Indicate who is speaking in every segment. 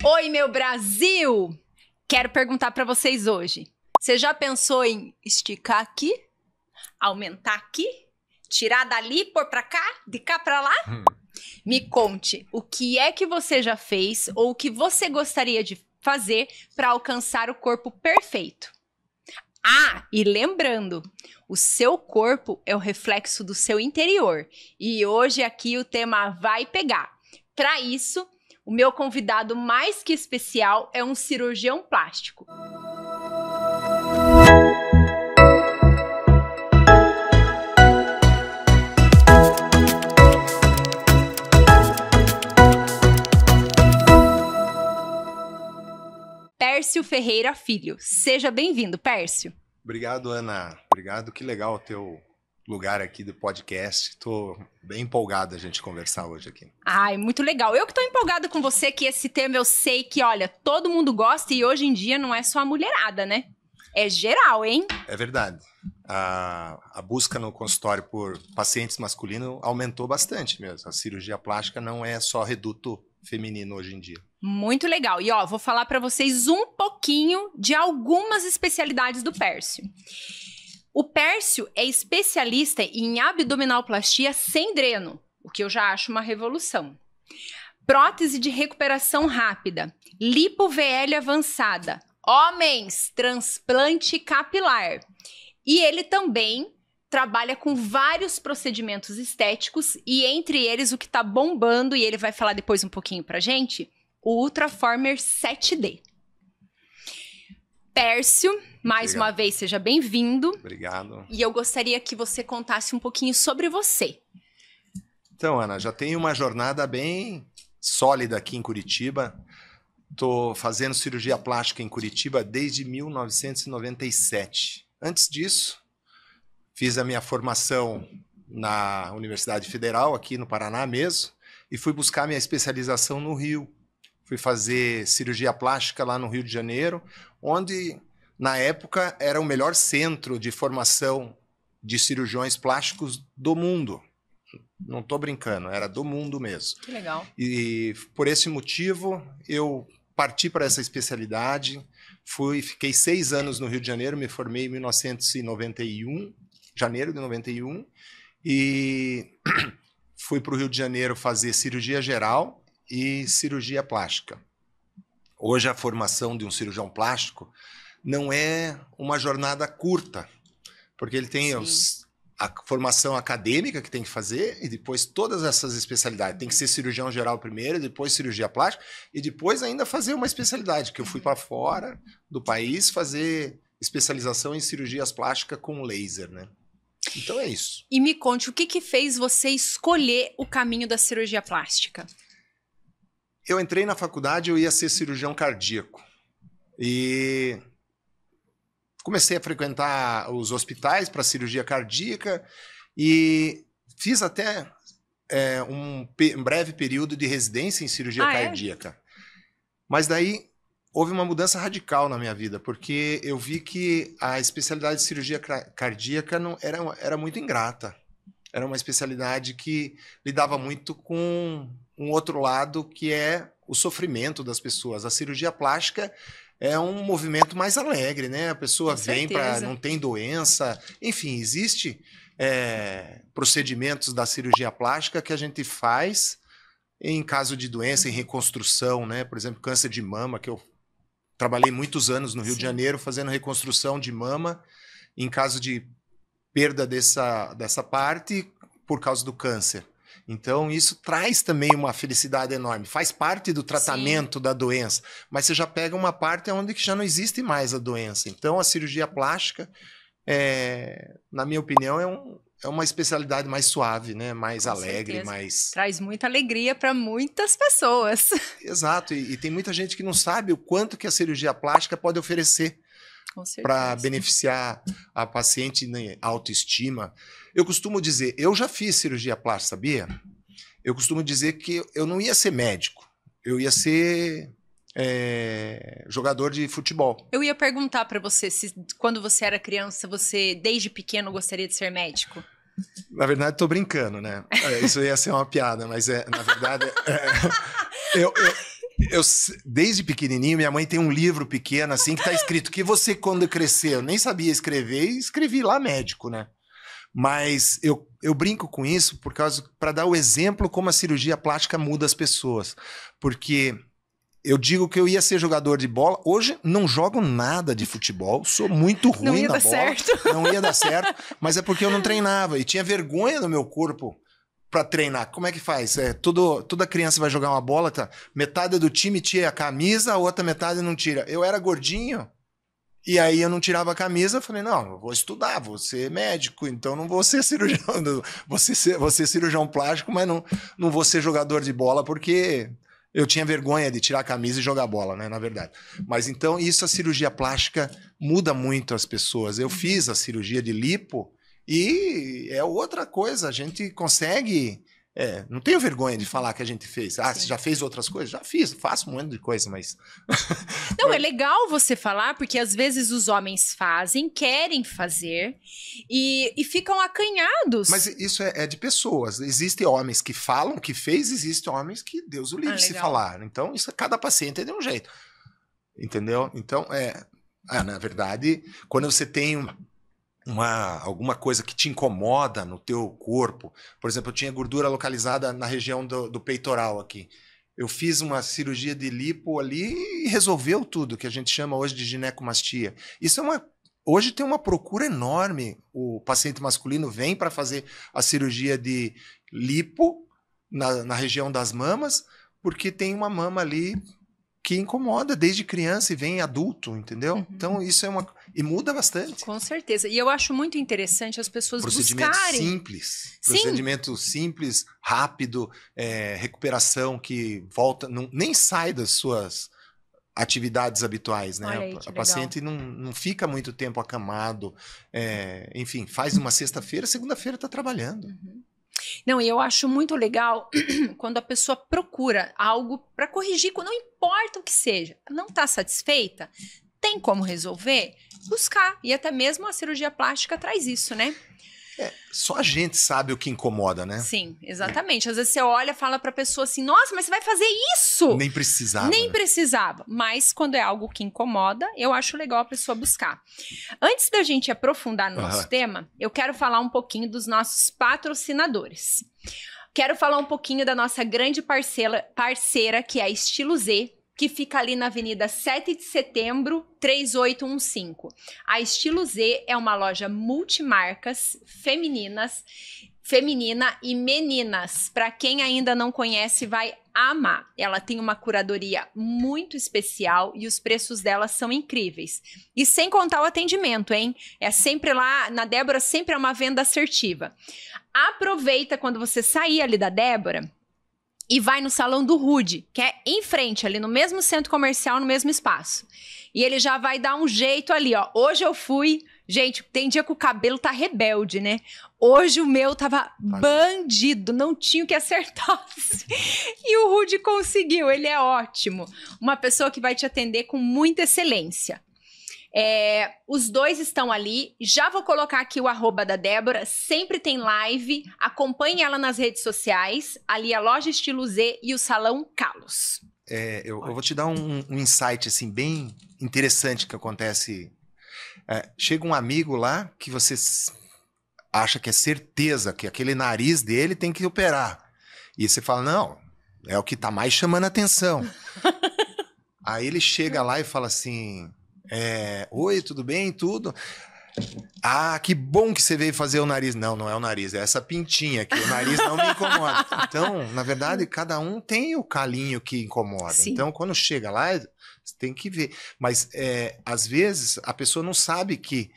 Speaker 1: Oi, meu Brasil! Quero perguntar para vocês hoje. Você já pensou em esticar aqui? Aumentar aqui? Tirar dali, pôr pra cá? De cá pra lá? Me conte, o que é que você já fez ou o que você gostaria de fazer para alcançar o corpo perfeito? Ah, e lembrando, o seu corpo é o reflexo do seu interior. E hoje aqui o tema vai pegar. Para isso, o meu convidado mais que especial é um cirurgião plástico. Pércio Ferreira Filho. Seja bem-vindo, Pércio.
Speaker 2: Obrigado, Ana. Obrigado. Que legal o teu lugar aqui do podcast. Estou bem empolgado a gente conversar hoje aqui.
Speaker 1: Ai, muito legal. Eu que estou empolgada com você, que esse tema eu sei que, olha, todo mundo gosta e hoje em dia não é só a mulherada, né? É geral, hein?
Speaker 2: É verdade. A busca no consultório por pacientes masculinos aumentou bastante mesmo. A cirurgia plástica não é só reduto feminino hoje em dia.
Speaker 1: Muito legal. E ó, vou falar para vocês um pouquinho de algumas especialidades do Pércio. O Pércio é especialista em abdominoplastia sem dreno, o que eu já acho uma revolução. Prótese de recuperação rápida, lipo-VL avançada, homens, transplante capilar. E ele também trabalha com vários procedimentos estéticos e entre eles o que tá bombando, e ele vai falar depois um pouquinho pra gente, o Ultraformer 7D. Pércio, mais
Speaker 2: Obrigado.
Speaker 1: uma vez, seja bem-vindo.
Speaker 2: Obrigado.
Speaker 1: E eu gostaria que você contasse um pouquinho sobre você.
Speaker 2: Então, Ana, já tenho uma jornada bem sólida aqui em Curitiba. Estou fazendo cirurgia plástica em Curitiba desde 1997. Antes disso, fiz a minha formação na Universidade Federal, aqui no Paraná mesmo, e fui buscar minha especialização no Rio. Fui fazer cirurgia plástica lá no Rio de Janeiro, onde, na época, era o melhor centro de formação de cirurgiões plásticos do mundo. Não estou brincando, era do mundo mesmo.
Speaker 1: Que legal.
Speaker 2: E por esse motivo, eu parti para essa especialidade. Fiquei 6 anos no Rio de Janeiro, me formei em 1991, janeiro de 91, e fui para o Rio de Janeiro fazer cirurgia geral e cirurgia plástica. Hoje a formação de um cirurgião plástico não é uma jornada curta, porque ele tem a formação acadêmica que tem que fazer e depois todas essas especialidades. Tem que ser cirurgião geral primeiro, depois cirurgia plástica e depois ainda fazer uma especialidade, que eu fui para fora do país fazer especialização em cirurgias plásticas com laser, né? Então é isso.
Speaker 1: E me conte, o que fez você escolher o caminho da cirurgia plástica?
Speaker 2: Eu entrei na faculdade, eu ia ser cirurgião cardíaco. E comecei a frequentar os hospitais para cirurgia cardíaca e fiz até um breve período de residência em cirurgia cardíaca. Mas daí houve uma mudança radical na minha vida, porque eu vi que a especialidade de cirurgia cardíaca não era muito ingrata. Era uma especialidade que lidava muito com um outro lado, que é o sofrimento das pessoas. A cirurgia plástica é um movimento mais alegre, né? A pessoa vem para não tem doença. Enfim, existe procedimentos da cirurgia plástica que a gente faz em caso de doença, em reconstrução, né? Por exemplo, câncer de mama, que eu trabalhei muitos anos no Rio de Janeiro fazendo reconstrução de mama em caso de perda dessa parte por causa do câncer. Então, isso traz também uma felicidade enorme. Faz parte do tratamento da doença, mas você já pega uma parte onde já não existe mais a doença. Então, a cirurgia plástica, na minha opinião, é uma especialidade mais suave, né? Mais alegre, mais...
Speaker 1: Traz muita alegria para muitas pessoas.
Speaker 2: Exato, e tem muita gente que não sabe o quanto que a cirurgia plástica pode oferecer para beneficiar a paciente na autoestima. Eu costumo dizer, eu já fiz cirurgia plástica, sabia? Eu costumo dizer que eu não ia ser médico, eu ia ser jogador de futebol.
Speaker 1: Eu ia perguntar para você se quando você era criança, você desde pequeno gostaria de ser médico?
Speaker 2: Na verdade, tô brincando, né? Isso ia ser uma piada, mas na verdade Desde pequenininho, minha mãe tem um livro pequeno, assim, que tá escrito que você, quando crescer, eu nem sabia escrever, e escrevi lá médico, né? Mas eu brinco com isso para dar o exemplo como a cirurgia plástica muda as pessoas. Porque eu digo que eu ia ser jogador de bola, hoje não jogo nada de futebol, sou muito ruim
Speaker 1: não ia
Speaker 2: na
Speaker 1: dar
Speaker 2: bola,
Speaker 1: certo.
Speaker 2: não ia dar certo, mas é porque eu não treinava e tinha vergonha no meu corpo para treinar. Como é que faz? Toda criança vai jogar uma bola, tá? Metade do time tira a camisa, a outra metade não tira. Eu era gordinho e aí eu não tirava a camisa, eu falei, não, eu vou estudar, vou ser médico, então não vou ser cirurgião, vou ser cirurgião plástico, mas não vou ser jogador de bola porque eu tinha vergonha de tirar a camisa e jogar bola, né, na verdade. Mas então isso, a cirurgia plástica muda muito as pessoas. Eu fiz a cirurgia de lipo e é outra coisa, a gente consegue... não tenho vergonha de falar que a gente fez. Ah, você já fez outras coisas? Já fiz, faço um monte de coisa, mas...
Speaker 1: Não, é legal você falar, porque às vezes os homens fazem, querem fazer e ficam acanhados.
Speaker 2: Mas isso é de pessoas. Existem homens que falam que fez, existem homens que Deus o livre se falar. Então, isso cada paciente é de um jeito. Entendeu? Então, na verdade, quando você tem alguma coisa que te incomoda no teu corpo. Por exemplo, eu tinha gordura localizada na região do peitoral aqui. Eu fiz uma cirurgia de lipo ali e resolveu tudo, que a gente chama hoje de ginecomastia. Hoje tem uma procura enorme. O paciente masculino vem para fazer a cirurgia de lipo na região das mamas, porque tem uma mama ali que incomoda desde criança e vem adulto, entendeu? Uhum. Então isso e muda bastante.
Speaker 1: Com certeza. E eu acho muito interessante as pessoas buscarem...
Speaker 2: Procedimento simples, rápido, recuperação que volta, nem sai das suas atividades habituais, né?
Speaker 1: Aí,
Speaker 2: a paciente não fica muito tempo acamado, enfim, faz uma sexta-feira, segunda-feira está trabalhando.
Speaker 1: Uhum. Não, e eu acho muito legal quando a pessoa procura algo para corrigir, não importa o que seja, não está satisfeita, tem como resolver, buscar. E até mesmo a cirurgia plástica traz isso, né?
Speaker 2: Só a gente sabe o que incomoda, né?
Speaker 1: Sim, exatamente. Às vezes você olha e fala pra pessoa assim, nossa, mas você vai fazer isso?
Speaker 2: Nem precisava.
Speaker 1: Nem precisava. Mas quando é algo que incomoda, eu acho legal a pessoa buscar. Antes da gente aprofundar no nosso tema, eu quero falar um pouquinho dos nossos patrocinadores. Quero falar um pouquinho da nossa grande parceira, que é a Estilo Z, que fica ali na Avenida 7 de Setembro, 3815. A Estilo Z é uma loja multimarcas feminina e meninas. Para quem ainda não conhece, vai amar. Ela tem uma curadoria muito especial e os preços dela são incríveis. E sem contar o atendimento, hein? É sempre lá, na Débora sempre é uma venda assertiva. Aproveita quando você sair ali da Débora e vai no Salão do Rude, que é em frente, ali no mesmo centro comercial, no mesmo espaço. E ele já vai dar um jeito ali, ó. Hoje eu fui... Gente, tem dia que o cabelo tá rebelde, né? Hoje o meu tava bandido, não tinha o que acertar. E o Rude conseguiu, ele é ótimo. Uma pessoa que vai te atender com muita excelência. Os dois estão ali, já vou colocar aqui o @ da Débora, sempre tem live, acompanhe ela nas redes sociais, ali a Loja Estilo Z e o Salão Carlos.
Speaker 2: Eu vou te dar um insight assim, bem interessante que acontece. Chega um amigo lá que você acha que é certeza que aquele nariz dele tem que operar. E você fala, não, é o que tá mais chamando a atenção. Aí ele chega lá e fala assim... Oi, tudo bem? Tudo? Ah, que bom que você veio fazer o nariz. Não, não é o nariz, é essa pintinha aqui. O nariz não me incomoda. Então, na verdade, cada um tem o calinho que incomoda. Sim. Então, quando chega lá, você tem que ver. Mas, às vezes, a pessoa não sabe que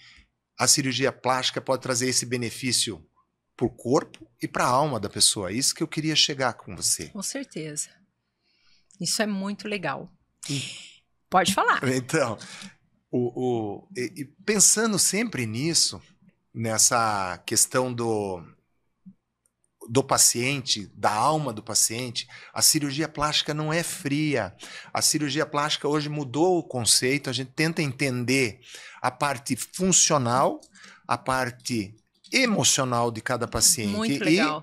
Speaker 2: a cirurgia plástica pode trazer esse benefício para o corpo e para a alma da pessoa. É isso que eu queria chegar com você.
Speaker 1: Com certeza. Isso é muito legal. Pode falar.
Speaker 2: Então... E pensando sempre nisso, nessa questão do paciente, da alma do paciente, a cirurgia plástica não é fria. A cirurgia plástica hoje mudou o conceito, a gente tenta entender a parte funcional, a parte emocional de cada paciente.
Speaker 1: Muito legal.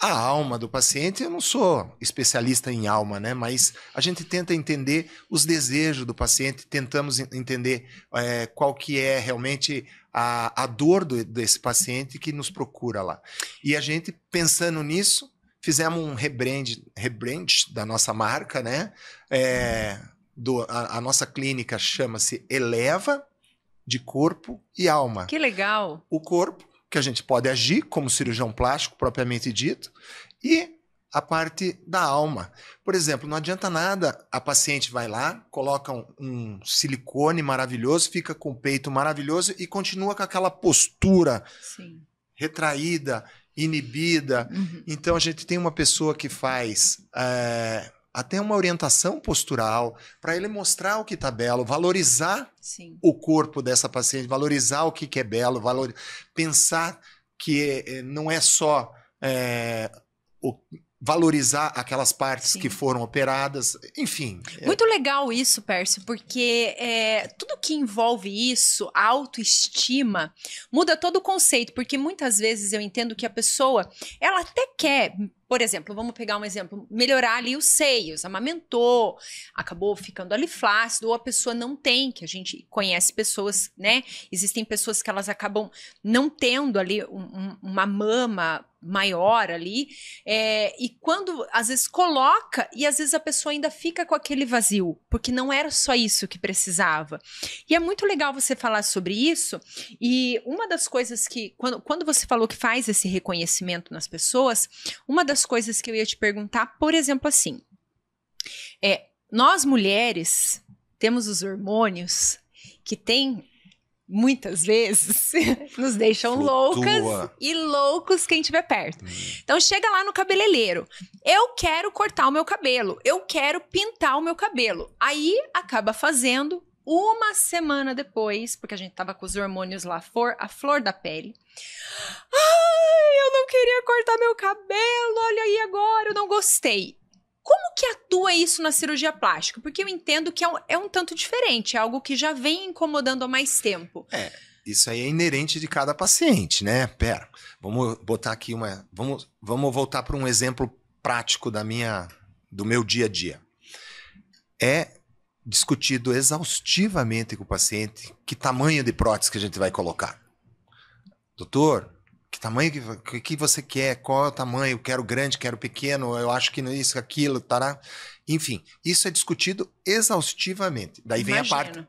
Speaker 2: A alma do paciente, eu não sou especialista em alma, né? Mas a gente tenta entender os desejos do paciente, tentamos entender qual que é realmente a dor desse paciente que nos procura lá. E a gente, pensando nisso, fizemos um rebrand da nossa marca, né? A nossa clínica chama-se Eleva de Corpo e Alma.
Speaker 1: Que legal!
Speaker 2: O corpo, que a gente pode agir como cirurgião plástico, propriamente dito, e a parte da alma. Por exemplo, não adianta nada, a paciente vai lá, coloca um silicone maravilhoso, fica com o peito maravilhoso e continua com aquela postura
Speaker 1: Sim.
Speaker 2: retraída, inibida.
Speaker 1: Uhum.
Speaker 2: Então, a gente tem uma pessoa que faz até uma orientação postural para ele mostrar o que está belo, valorizar
Speaker 1: Sim.
Speaker 2: o corpo dessa paciente, valorizar o que é belo, pensar que não é só valorizar aquelas partes
Speaker 1: Sim.
Speaker 2: que foram operadas, enfim.
Speaker 1: Muito legal isso, Pércio, porque tudo que envolve isso, a autoestima, muda todo o conceito, porque muitas vezes eu entendo que a pessoa, ela até quer, por exemplo, vamos pegar um exemplo, melhorar ali os seios, amamentou, acabou ficando ali flácido, ou a pessoa não tem, que a gente conhece pessoas, né? Existem pessoas que elas acabam não tendo ali uma mama maior ali, e quando às vezes coloca, e às vezes a pessoa ainda fica com aquele vazio, porque não era só isso que precisava. E é muito legal você falar sobre isso, e uma das coisas que, quando você falou que faz esse reconhecimento nas pessoas, uma das coisas que eu ia te perguntar, por exemplo, assim, nós mulheres temos os hormônios que tem muitas vezes nos deixam loucas e loucos quem estiver perto. Então chega lá no cabeleireiro, eu quero cortar o meu cabelo, eu quero pintar o meu cabelo. Aí acaba fazendo uma semana depois, porque a gente tava com os hormônios lá, a flor da pele. Ai, eu não queria cortar meu cabelo, olha aí agora, eu não gostei. Como que atua isso na cirurgia plástica? Porque eu entendo que é um tanto diferente, é algo que já vem incomodando há mais tempo.
Speaker 2: Isso aí é inerente de cada paciente, né? Pera, vamos botar aqui vamos voltar para um exemplo prático do meu dia a dia. É discutido exaustivamente com o paciente que tamanho de prótese que a gente vai colocar. Doutor, que tamanho que você quer? Qual é o tamanho? Quero grande, quero pequeno, eu acho que isso, aquilo, tará. Enfim, isso é discutido exaustivamente. Daí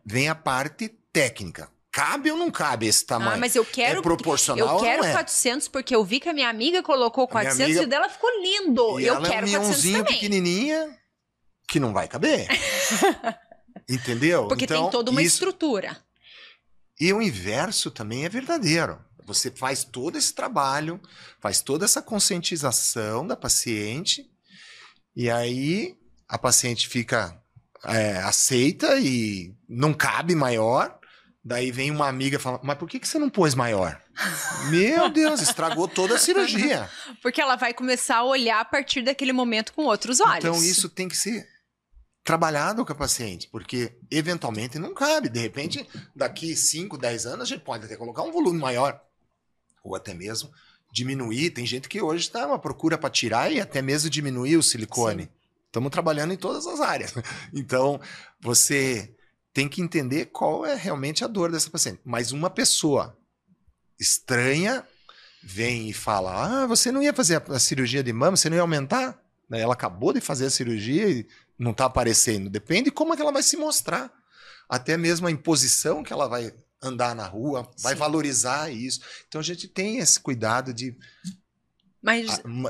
Speaker 2: vem a parte técnica. Cabe ou não cabe esse tamanho?
Speaker 1: Mas eu quero,
Speaker 2: é proporcional,
Speaker 1: eu quero
Speaker 2: ou não é?
Speaker 1: 400 porque eu vi que a minha amiga colocou 400 e o dela ficou lindo.
Speaker 2: E
Speaker 1: eu
Speaker 2: ela
Speaker 1: quero
Speaker 2: é um
Speaker 1: 400 também.
Speaker 2: pequenininha que não vai caber. Entendeu?
Speaker 1: Porque
Speaker 2: então,
Speaker 1: tem toda uma estrutura.
Speaker 2: E o inverso também é verdadeiro. Você faz todo esse trabalho, faz toda essa conscientização da paciente, e aí a paciente fica aceita e não cabe maior. Daí vem uma amiga e fala, mas por que você não pôs maior? Meu Deus, estragou toda a cirurgia.
Speaker 1: Porque ela vai começar a olhar a partir daquele momento com outros olhos.
Speaker 2: Então isso tem que ser trabalhado com a paciente, porque eventualmente não cabe. De repente, daqui 5, 10 anos, a gente pode até colocar um volume maior. Ou até mesmo diminuir. Tem gente que hoje está uma procura para tirar e até mesmo diminuir o silicone. Estamos trabalhando em todas as áreas. Então, você tem que entender qual é realmente a dor dessa paciente. Mas uma pessoa estranha vem e fala, você não ia fazer a cirurgia de mama, você não ia aumentar? Ela acabou de fazer a cirurgia e não está aparecendo. Depende de como é que ela vai se mostrar. Até mesmo a imposição que ela vai andar na rua, vai valorizar isso. Então a gente tem esse cuidado de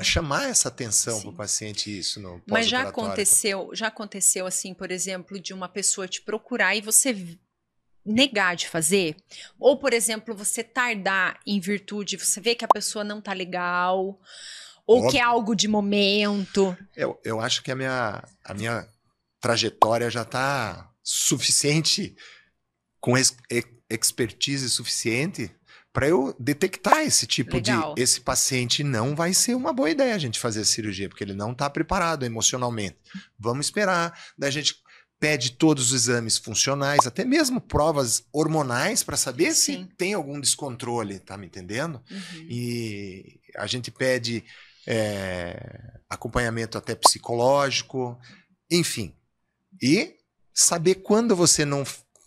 Speaker 2: chamar essa atenção para o paciente isso no pós-operatório.
Speaker 1: Mas já aconteceu assim, por exemplo, de uma pessoa te procurar e você negar de fazer? Ou, por exemplo, você tardar em virtude, você vê que a pessoa não tá legal, ou óbvio, que é algo de momento?
Speaker 2: Eu acho que a minha trajetória já está suficiente, com expertise suficiente para eu detectar esse tipo esse paciente não vai ser uma boa ideia a gente fazer a cirurgia, porque ele não está preparado emocionalmente. Vamos esperar. Daí a gente pede todos os exames funcionais, até mesmo provas hormonais para saber se tem algum descontrole, tá me entendendo? Uhum. E a gente pede acompanhamento até psicológico, enfim. E saber quando você não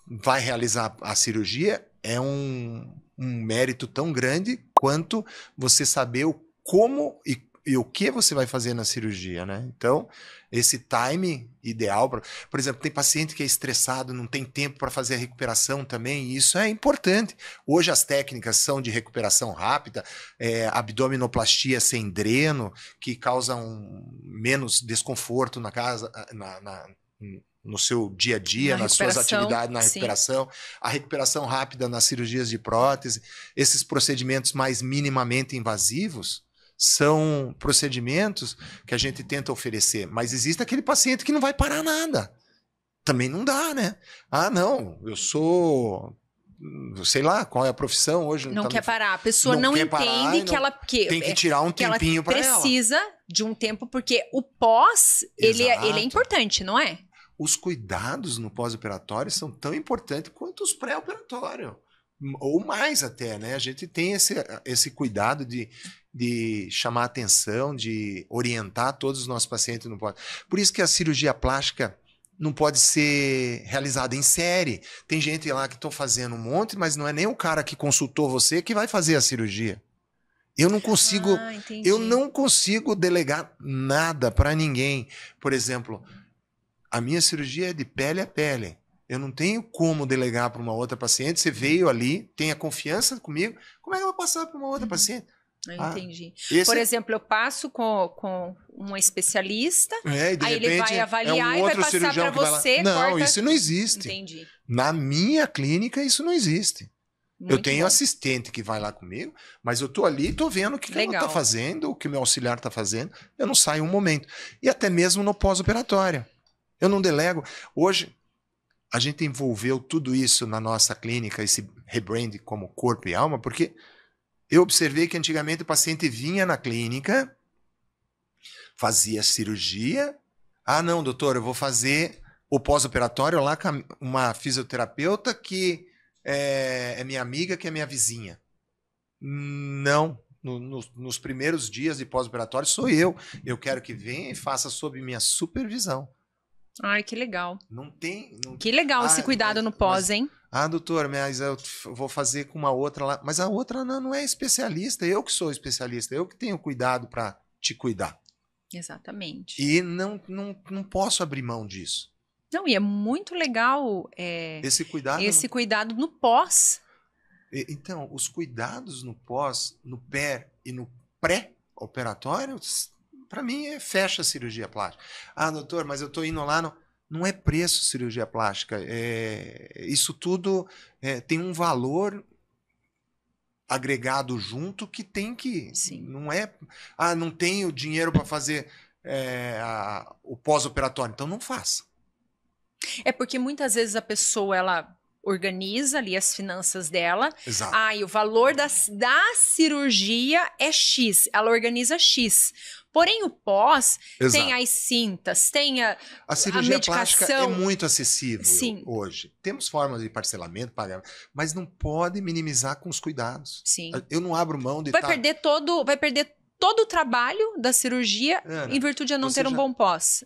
Speaker 2: vai realizar a cirurgia é um mérito tão grande quanto você saber o como e o que você vai fazer na cirurgia, né? Então, esse time ideal, por exemplo, tem paciente que é estressado, não tem tempo para fazer a recuperação também, e isso é importante. Hoje as técnicas são de recuperação rápida, abdominoplastia sem dreno, que causam menos desconforto na casa, no seu dia a dia, nas suas atividades, na recuperação, a recuperação rápida nas cirurgias de prótese, esses procedimentos mais minimamente invasivos, são procedimentos que a gente tenta oferecer, mas existe aquele paciente que não vai parar nada. Também não dá, né? Ah, não, eu sou... sei lá, qual é a profissão hoje.
Speaker 1: Não quer parar. A pessoa não entende que ela...
Speaker 2: tem que tirar um tempinho para ela.
Speaker 1: Precisa de um tempo, porque o pós, ele é importante, não é?
Speaker 2: Os cuidados no pós-operatório são tão importantes quanto os pré-operatórios. Ou mais até, né? A gente tem esse cuidado de chamar atenção, de orientar todos os nossos pacientes no pós. Por isso que a cirurgia plástica não pode ser realizada em série. Tem gente lá que estão fazendo um monte, mas não é nem o cara que consultou você que vai fazer a cirurgia. Eu não consigo delegar nada para ninguém. Por exemplo, a minha cirurgia é de pele a pele. Eu não tenho como delegar para uma outra paciente. Você veio ali, tenha confiança comigo. Como é que eu vou passar para uma outra paciente?
Speaker 1: Entendi. Por exemplo, eu passo com um especialista,
Speaker 2: e de
Speaker 1: aí
Speaker 2: repente
Speaker 1: ele vai avaliar e vai passar para você.
Speaker 2: Não, isso não existe.
Speaker 1: Entendi.
Speaker 2: Na minha clínica, isso não existe.
Speaker 1: Muito
Speaker 2: eu tenho
Speaker 1: bom.
Speaker 2: assistente que vai lá comigo, mas eu tô ali e tô vendo o que ela está fazendo, o que o meu auxiliar está fazendo. Eu não saio um momento. E até mesmo no pós-operatório. Eu não delego. Hoje, a gente envolveu tudo isso na nossa clínica, esse rebrand como corpo e alma, porque eu observei que antigamente o paciente vinha na clínica, fazia cirurgia. Ah, não, doutor, eu vou fazer o pós-operatório lá com uma fisioterapeuta que é minha amiga, que é minha vizinha. Não. Nos primeiros dias de pós-operatório sou eu. Eu quero que venha e faça sob minha supervisão.
Speaker 1: Ai, que legal.
Speaker 2: Que
Speaker 1: legal esse cuidado no pós, hein?
Speaker 2: Ah, doutor, mas eu vou fazer com uma outra lá. Mas a outra não é especialista, eu que sou especialista, eu que tenho cuidado para te cuidar.
Speaker 1: Exatamente.
Speaker 2: E não posso abrir mão disso.
Speaker 1: Não, e é muito legal
Speaker 2: esse
Speaker 1: cuidado no pós.
Speaker 2: Então, os cuidados no pós, no pé e no pré-operatório, para mim, fecha a cirurgia plástica. Ah, doutor, mas eu estou indo lá... Não é preço cirurgia plástica. Isso tudo tem um valor agregado junto que tem que...
Speaker 1: Sim.
Speaker 2: Não é... Ah, não tenho dinheiro para fazer o pós-operatório. Então, não faça.
Speaker 1: É porque muitas vezes a pessoa, ela organiza ali as finanças dela.
Speaker 2: Exato.
Speaker 1: Ah, e o valor da cirurgia é X. Ela organiza X. Porém, o pós tem as cintas, tem a
Speaker 2: cirurgia
Speaker 1: medicação.
Speaker 2: Plástica é muito acessível.
Speaker 1: Sim.
Speaker 2: Hoje. Temos formas de parcelamento, pagamento, mas não pode minimizar com os cuidados.
Speaker 1: Sim.
Speaker 2: Eu não abro mão de...
Speaker 1: Vai perder todo o trabalho da cirurgia, Ana, em virtude de não ter um bom pós.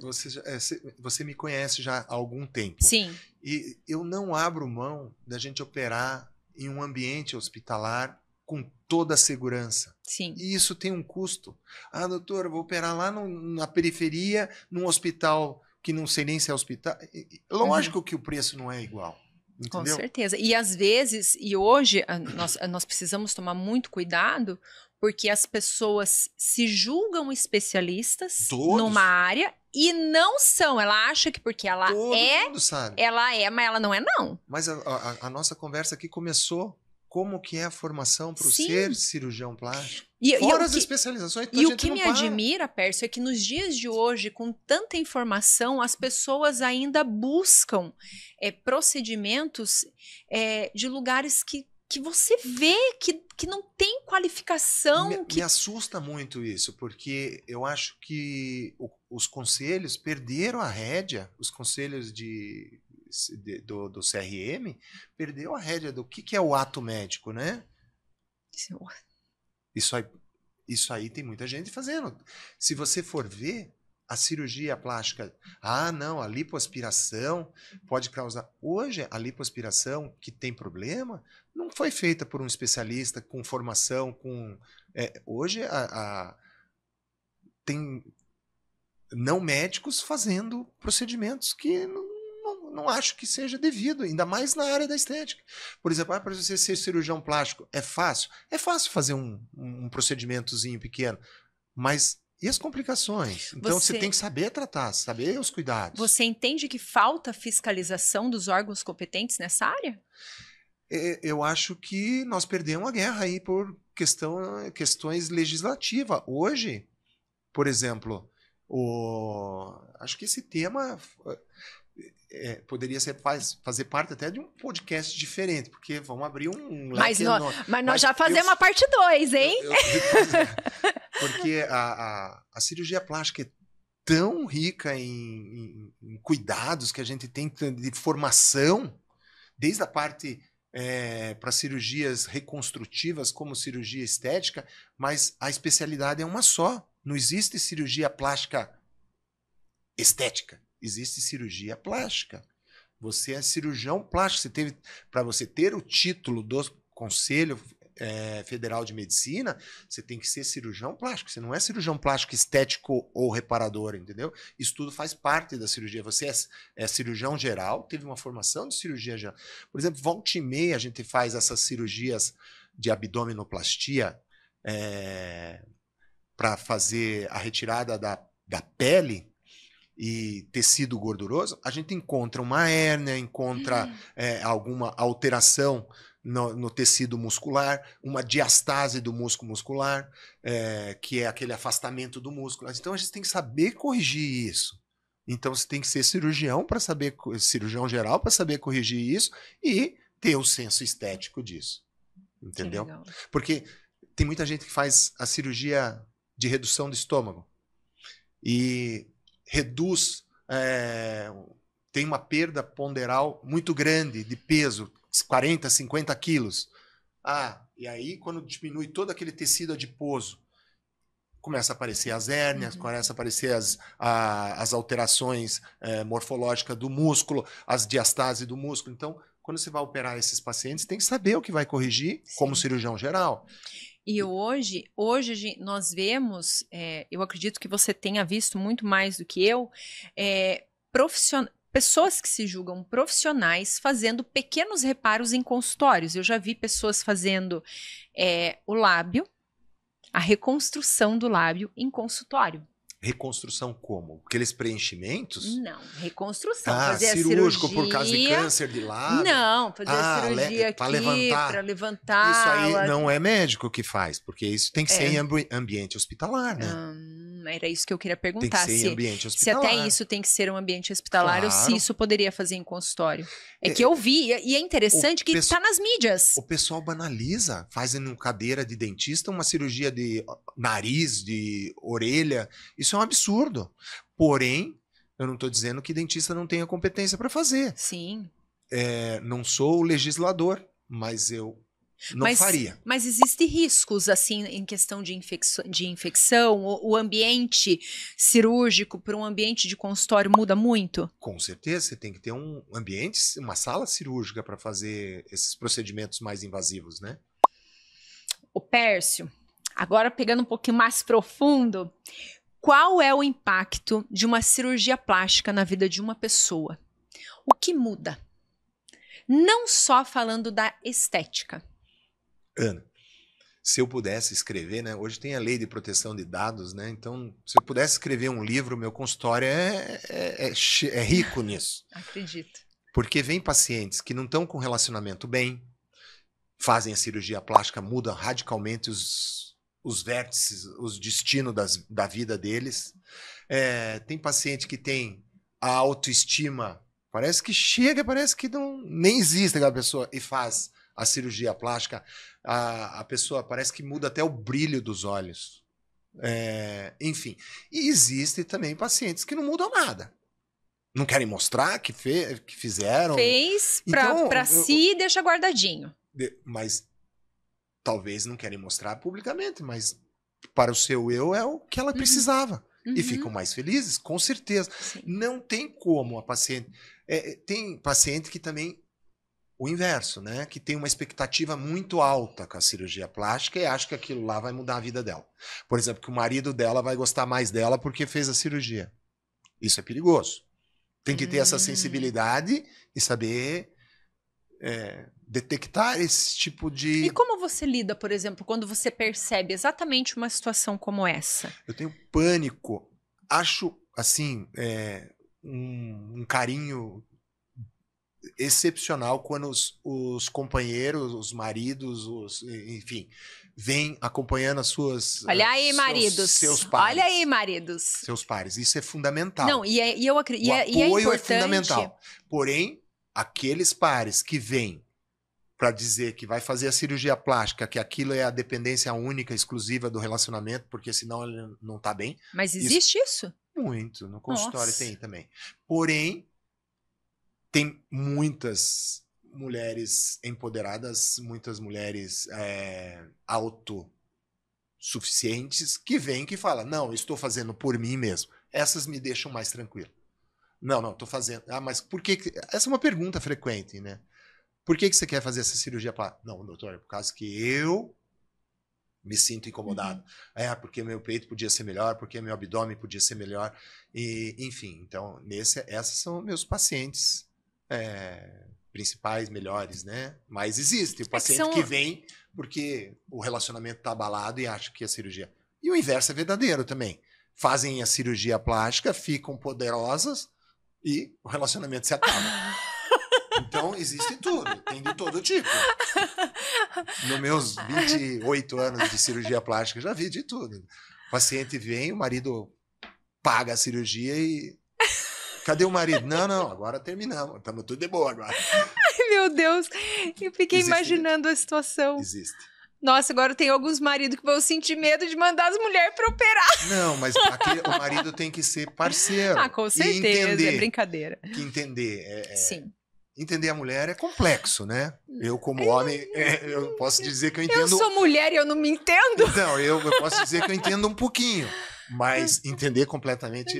Speaker 2: Você me conhece já há algum tempo.
Speaker 1: Sim.
Speaker 2: E eu não abro mão da gente operar em um ambiente hospitalar com toda a segurança.
Speaker 1: Sim.
Speaker 2: E isso tem um custo. Ah, doutor, eu vou operar lá na periferia, num hospital que não sei nem se é hospital. Lógico que o preço não é igual. Entendeu?
Speaker 1: Com certeza. E às vezes, e hoje, nós precisamos tomar muito cuidado, porque as pessoas se julgam especialistas numa área e não são. Ela acha que porque ela
Speaker 2: mundo sabe.
Speaker 1: Ela é, mas ela não é, não.
Speaker 2: Mas a nossa conversa aqui começou. Como que é a formação para o ser cirurgião plástico? Fora as especializações.
Speaker 1: E o que me admira, Pércio, é que nos dias de hoje, com tanta informação, as pessoas ainda buscam procedimentos de lugares que você vê que não tem qualificação.
Speaker 2: Me assusta muito isso, porque eu acho que os conselhos perderam a rédea, os conselhos do CRM, perdeu a rédea do que é o ato médico, né? Isso aí tem muita gente fazendo. Se você for ver, a cirurgia plástica, não, a lipoaspiração pode causar... Hoje, a lipoaspiração, que tem problema, não foi feita por um especialista com formação, hoje tem não médicos fazendo procedimentos que não acho que seja devido, ainda mais na área da estética. Por exemplo, para você ser cirurgião plástico, é fácil? É fácil fazer um procedimentozinho pequeno, mas... E as complicações? Então você tem que saber tratar, saber os cuidados.
Speaker 1: Você entende que falta fiscalização dos órgãos competentes nessa área?
Speaker 2: Eu acho que nós perdemos a guerra aí por questões legislativas. Hoje, por exemplo, acho que esse tema poderia fazer parte até de um podcast diferente, porque vamos abrir um leque enorme.
Speaker 1: Mas nós já fazemos a parte 2, hein?
Speaker 2: Porque a cirurgia plástica é tão rica em cuidados que a gente tem de formação, desde a parte para cirurgias reconstrutivas como cirurgia estética, mas a especialidade é uma só. Não existe cirurgia plástica estética, existe cirurgia plástica. Você é cirurgião plástico. Para você ter o título do Conselho Federal de Medicina, você tem que ser cirurgião plástico. Você não é cirurgião plástico estético ou reparador, entendeu? Isso tudo faz parte da cirurgia. Você é cirurgião geral, teve uma formação de cirurgia geral. Por exemplo, volta e meia a gente faz essas cirurgias de abdominoplastia para fazer a retirada da pele e tecido gorduroso. A gente encontra uma hérnia, encontra alguma alteração no tecido muscular, uma diastase do músculo muscular, que é aquele afastamento do músculo. Então a gente tem que saber corrigir isso. Então você tem que ser cirurgião geral para saber corrigir isso e ter o senso estético disso. Entendeu? Porque tem muita gente que faz a cirurgia de redução do estômago e reduz, tem uma perda ponderal muito grande de peso, 40, 50 quilos. E aí quando diminui todo aquele tecido adiposo, começa a aparecer as hérnias, começa a aparecer as alterações morfológicas do músculo, as diastases do músculo. Então, quando você vai operar esses pacientes, tem que saber o que vai corrigir. Sim. Como cirurgião geral.
Speaker 1: E hoje nós vemos, eu acredito que você tenha visto muito mais do que eu, pessoas que se julgam profissionais fazendo pequenos reparos em consultórios. Eu já vi pessoas fazendo o lábio, a reconstrução do lábio em consultório.
Speaker 2: Reconstrução como? Aqueles preenchimentos?
Speaker 1: Não, reconstrução.
Speaker 2: Fazer cirúrgico a cirurgia, por causa de câncer de lábio?
Speaker 1: Não, fazer a cirurgia aqui para levantar.
Speaker 2: Isso aí não é médico que faz, porque isso tem que ser em ambiente hospitalar, né?
Speaker 1: Era isso que eu queria perguntar.
Speaker 2: Tem que ser em ambiente hospitalar.
Speaker 1: Se até isso tem que ser um ambiente hospitalar, claro. Ou se isso poderia fazer em consultório. Que eu vi, e é interessante que está nas mídias.
Speaker 2: O pessoal banaliza, fazem em cadeira de dentista uma cirurgia de nariz, de orelha. Isso é um absurdo. Porém, eu não estou dizendo que dentista não tenha competência para fazer.
Speaker 1: Sim.
Speaker 2: Não sou o legislador, mas eu não faria.
Speaker 1: Mas existem riscos, assim, em questão de infecção? O ambiente cirúrgico para um ambiente de consultório muda muito?
Speaker 2: Com certeza, você tem que ter um ambiente, uma sala cirúrgica para fazer esses procedimentos mais invasivos, né?
Speaker 1: O Pércio, agora pegando um pouquinho mais profundo, qual é o impacto de uma cirurgia plástica na vida de uma pessoa? O que muda? Não só falando da estética.
Speaker 2: Ana, se eu pudesse escrever, né? Hoje tem a lei de proteção de dados, né? Então, se eu pudesse escrever um livro, meu consultório é rico nisso.
Speaker 1: Acredito.
Speaker 2: Porque vem pacientes que não estão com relacionamento bem, fazem a cirurgia plástica, mudam radicalmente os vértices, os destinos da vida deles. Tem paciente que tem a autoestima, parece que nem existe aquela pessoa e faz a cirurgia plástica, a pessoa parece que muda até o brilho dos olhos. Enfim. E existe também pacientes que não mudam nada. Não querem mostrar que fizeram.
Speaker 1: Fez para si e deixa guardadinho.
Speaker 2: Mas talvez não querem mostrar publicamente, mas para o seu eu é o que ela precisava. E
Speaker 1: Uhum.
Speaker 2: ficam mais felizes, com certeza.
Speaker 1: Sim.
Speaker 2: Não tem como a paciente... tem paciente que também... O inverso, né? Que tem uma expectativa muito alta com a cirurgia plástica e acha que aquilo lá vai mudar a vida dela. Por exemplo, que o marido dela vai gostar mais dela porque fez a cirurgia. Isso é perigoso. Tem que ter essa sensibilidade e saber detectar esse tipo de...
Speaker 1: E como você lida, por exemplo, quando você percebe exatamente uma situação como essa?
Speaker 2: Eu tenho pânico. Acho, assim, um carinho excepcional quando os companheiros, os maridos, enfim, vêm acompanhando as suas...
Speaker 1: Olha aí, maridos.
Speaker 2: Seus pares.
Speaker 1: Olha aí, maridos.
Speaker 2: Seus pares. Isso é fundamental.
Speaker 1: Não, eu acredito.
Speaker 2: O apoio
Speaker 1: importante...
Speaker 2: é fundamental. Porém, aqueles pares que vêm para dizer que vai fazer a cirurgia plástica, que aquilo é a dependência única, exclusiva do relacionamento, porque senão ele não está bem.
Speaker 1: Mas existe isso?
Speaker 2: Muito. No consultório
Speaker 1: Nossa.
Speaker 2: tem também. Porém, tem muitas mulheres empoderadas, muitas mulheres autossuficientes que vêm que falam, não, estou fazendo por mim mesmo. Essas me deixam mais tranquilo. Não, estou fazendo. Ah, mas por que... Essa é uma pergunta frequente, né? Por que você quer fazer essa cirurgia plástica? Não, doutor, é por causa que eu me sinto incomodado. Porque meu peito podia ser melhor, porque meu abdômen podia ser melhor. E, enfim, então, esses são meus pacientes principais, melhores, né? Mas existe o paciente que vem porque o relacionamento está abalado e acha que a cirurgia... E o inverso é verdadeiro também. Fazem a cirurgia plástica, ficam poderosas e o relacionamento se acaba. Então, existe tudo, tem de todo tipo. Nos meus 28 anos de cirurgia plástica, já vi de tudo. O paciente vem, o marido paga a cirurgia e... Cadê o marido? Não, agora terminamos. Estamos tudo de boa agora.
Speaker 1: Ai, meu Deus. Eu fiquei imaginando a situação.
Speaker 2: Existe.
Speaker 1: Nossa, agora tem alguns maridos que vão sentir medo de mandar as mulheres para operar.
Speaker 2: Não, mas o marido tem que ser parceiro.
Speaker 1: Com certeza, é brincadeira.
Speaker 2: Que entender.
Speaker 1: Sim.
Speaker 2: Entender a mulher é complexo, né? Eu, como homem, eu posso dizer que eu entendo...
Speaker 1: Eu sou mulher e eu não me entendo.
Speaker 2: Não, eu posso dizer que eu entendo um pouquinho. Mas entender completamente...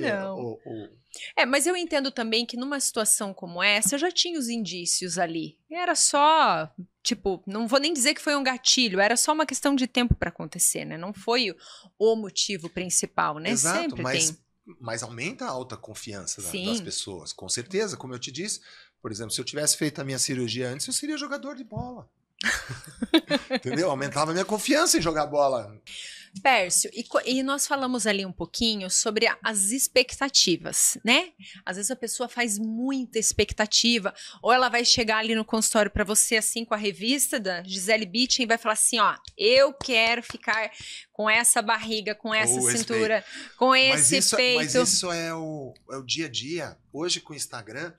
Speaker 1: mas eu entendo também que numa situação como essa, eu já tinha os indícios ali. Era só, tipo, não vou nem dizer que foi um gatilho, era só uma questão de tempo para acontecer, né? Não foi o motivo principal, né?
Speaker 2: Exato,
Speaker 1: sempre
Speaker 2: mas aumenta a autoconfiança
Speaker 1: Sim.
Speaker 2: das pessoas, com certeza. Como eu te disse, por exemplo, se eu tivesse feito a minha cirurgia antes, eu seria jogador de bola. Entendeu? Aumentava a minha confiança em jogar bola.
Speaker 1: Pércio, e nós falamos ali um pouquinho sobre as expectativas, né? Às vezes a pessoa faz muita expectativa, ou ela vai chegar ali no consultório para você, assim, com a revista da Gisele Bündchen e vai falar assim, ó, eu quero ficar com essa barriga, com essa cintura, com esse peito.
Speaker 2: Mas isso é o dia a dia. Hoje, com o Instagram,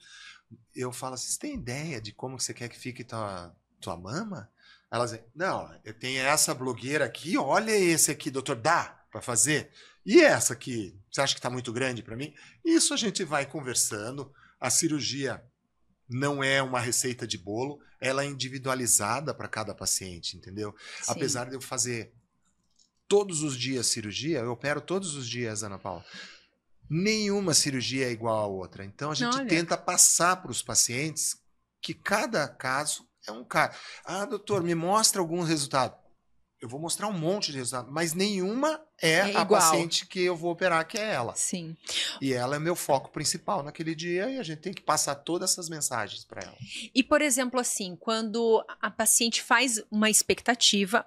Speaker 2: eu falo assim, você tem ideia de como você quer que fique tua mama? Elas dizem, não, eu tenho essa blogueira aqui, olha esse aqui, doutor, dá para fazer? E essa aqui, você acha que está muito grande para mim? Isso a gente vai conversando. A cirurgia não é uma receita de bolo, ela é individualizada para cada paciente, entendeu? Sim. Apesar de eu fazer todos os dias cirurgia, eu opero todos os dias, Ana Paula. Nenhuma cirurgia é igual à outra. Então a gente tenta passar para os pacientes que cada caso é um caso. Ah, doutor, me mostra algum resultado. Eu vou mostrar um monte de resultados, mas nenhuma é a paciente que eu vou operar, que é ela.
Speaker 1: Sim.
Speaker 2: E ela é meu foco principal naquele dia e a gente tem que passar todas essas mensagens para ela.
Speaker 1: E, por exemplo, assim, quando a paciente faz uma expectativa,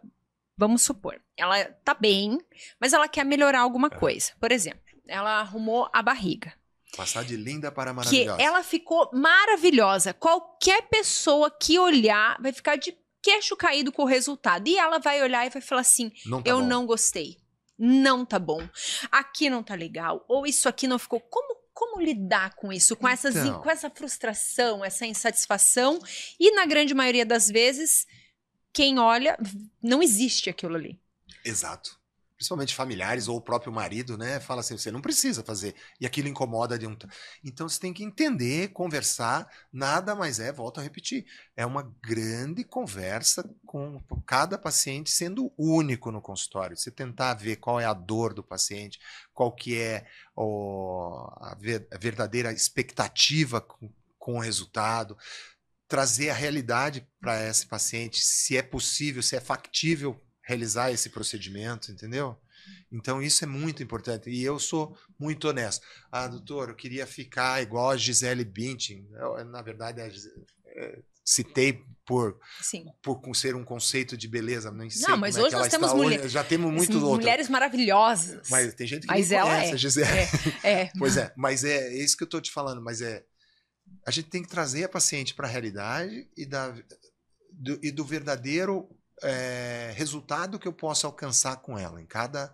Speaker 1: vamos supor, ela tá bem, mas ela quer melhorar alguma coisa. Por exemplo, ela arrumou a barriga.
Speaker 2: Passar de linda para maravilhosa.
Speaker 1: Que ela ficou maravilhosa. Qualquer pessoa que olhar vai ficar de queixo caído com o resultado. E ela vai olhar e vai falar assim, eu não gostei. Não tá bom. Aqui não tá legal. Ou isso aqui não ficou... Como lidar com isso? Com essa frustração, essa insatisfação. E na grande maioria das vezes, quem olha, não existe aquilo ali.
Speaker 2: Exato. principalmente familiares ou o próprio marido, né? Fala assim, você não precisa fazer. E aquilo incomoda de um... Então você tem que entender, conversar, nada mais volto a repetir, é uma grande conversa com cada paciente sendo único no consultório. Você tentar ver qual é a dor do paciente, qual que é a verdadeira expectativa com o resultado, trazer a realidade para esse paciente, se é possível, se é factível realizar esse procedimento, entendeu? Então isso é muito importante. E eu sou muito honesto. Doutor, eu queria ficar igual a Gisele Bündchen. Na verdade, citei por ser um conceito de beleza. Não sei
Speaker 1: não, mas hoje nós temos mulheres.
Speaker 2: Já temos muitas
Speaker 1: mulheres maravilhosas.
Speaker 2: Mas tem gente que não conhece a Gisele. Pois é, mas é isso que eu estou te falando. Mas a gente tem que trazer a paciente para a realidade e do verdadeiro resultado que eu posso alcançar com ela, em cada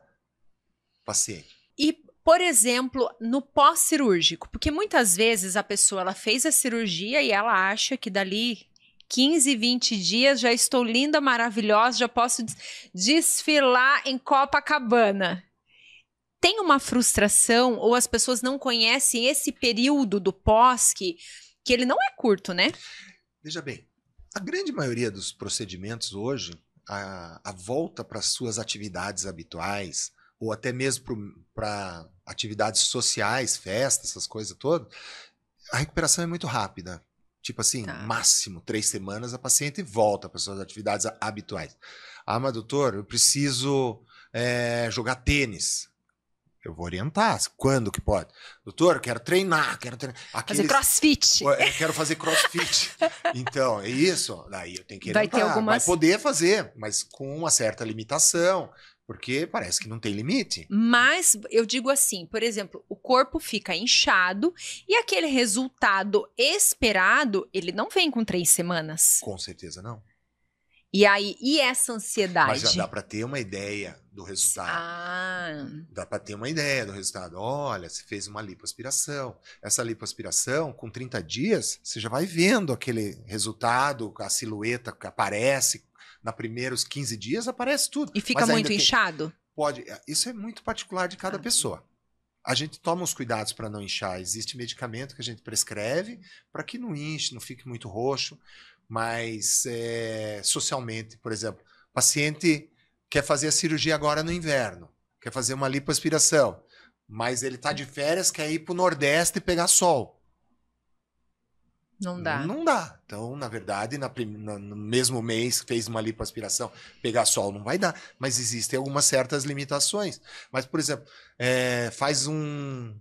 Speaker 2: paciente.
Speaker 1: E, por exemplo, no pós-cirúrgico, porque muitas vezes a pessoa ela fez a cirurgia e ela acha que dali 15, 20 dias já estou linda, maravilhosa, já posso desfilar em Copacabana. Tem uma frustração ou as pessoas não conhecem esse período do pós que ele não é curto, né?
Speaker 2: Veja bem, a grande maioria dos procedimentos hoje, a volta para suas atividades habituais, ou até mesmo para atividades sociais, festas, essas coisas todas, a recuperação é muito rápida. Tipo assim, máximo 3 semanas a paciente volta para suas atividades habituais. Mas doutor, eu preciso jogar tênis. Eu vou orientar. Quando que pode? Doutor, quero treinar.
Speaker 1: Fazer crossfit.
Speaker 2: Quero fazer crossfit. Então, é isso. Daí eu tenho que
Speaker 1: orientar. Vai ter algumas...
Speaker 2: Vai poder fazer, mas com uma certa limitação. Porque parece que não tem limite.
Speaker 1: Mas eu digo assim, por exemplo, o corpo fica inchado e aquele resultado esperado, ele não vem com 3 semanas.
Speaker 2: Com certeza não.
Speaker 1: E aí, e essa ansiedade?
Speaker 2: Mas já dá para ter uma ideia do resultado. Dá para ter uma ideia do resultado. Olha, você fez uma lipoaspiração. Essa lipoaspiração, com 30 dias, você já vai vendo aquele resultado, a silhueta que aparece. Nos primeiros 15 dias aparece tudo.
Speaker 1: E fica muito inchado?
Speaker 2: Pode. Isso é muito particular de cada pessoa. A gente toma os cuidados para não inchar. Existe medicamento que a gente prescreve para que não inche, não fique muito roxo. Mas socialmente, por exemplo, o paciente quer fazer a cirurgia agora no inverno, quer fazer uma lipoaspiração, mas ele está de férias, quer ir para o Nordeste e pegar sol.
Speaker 1: Não dá.
Speaker 2: Não dá. Então, na verdade, no mesmo mês fez uma lipoaspiração, pegar sol não vai dar. Mas existem algumas certas limitações. Mas, por exemplo, faz uma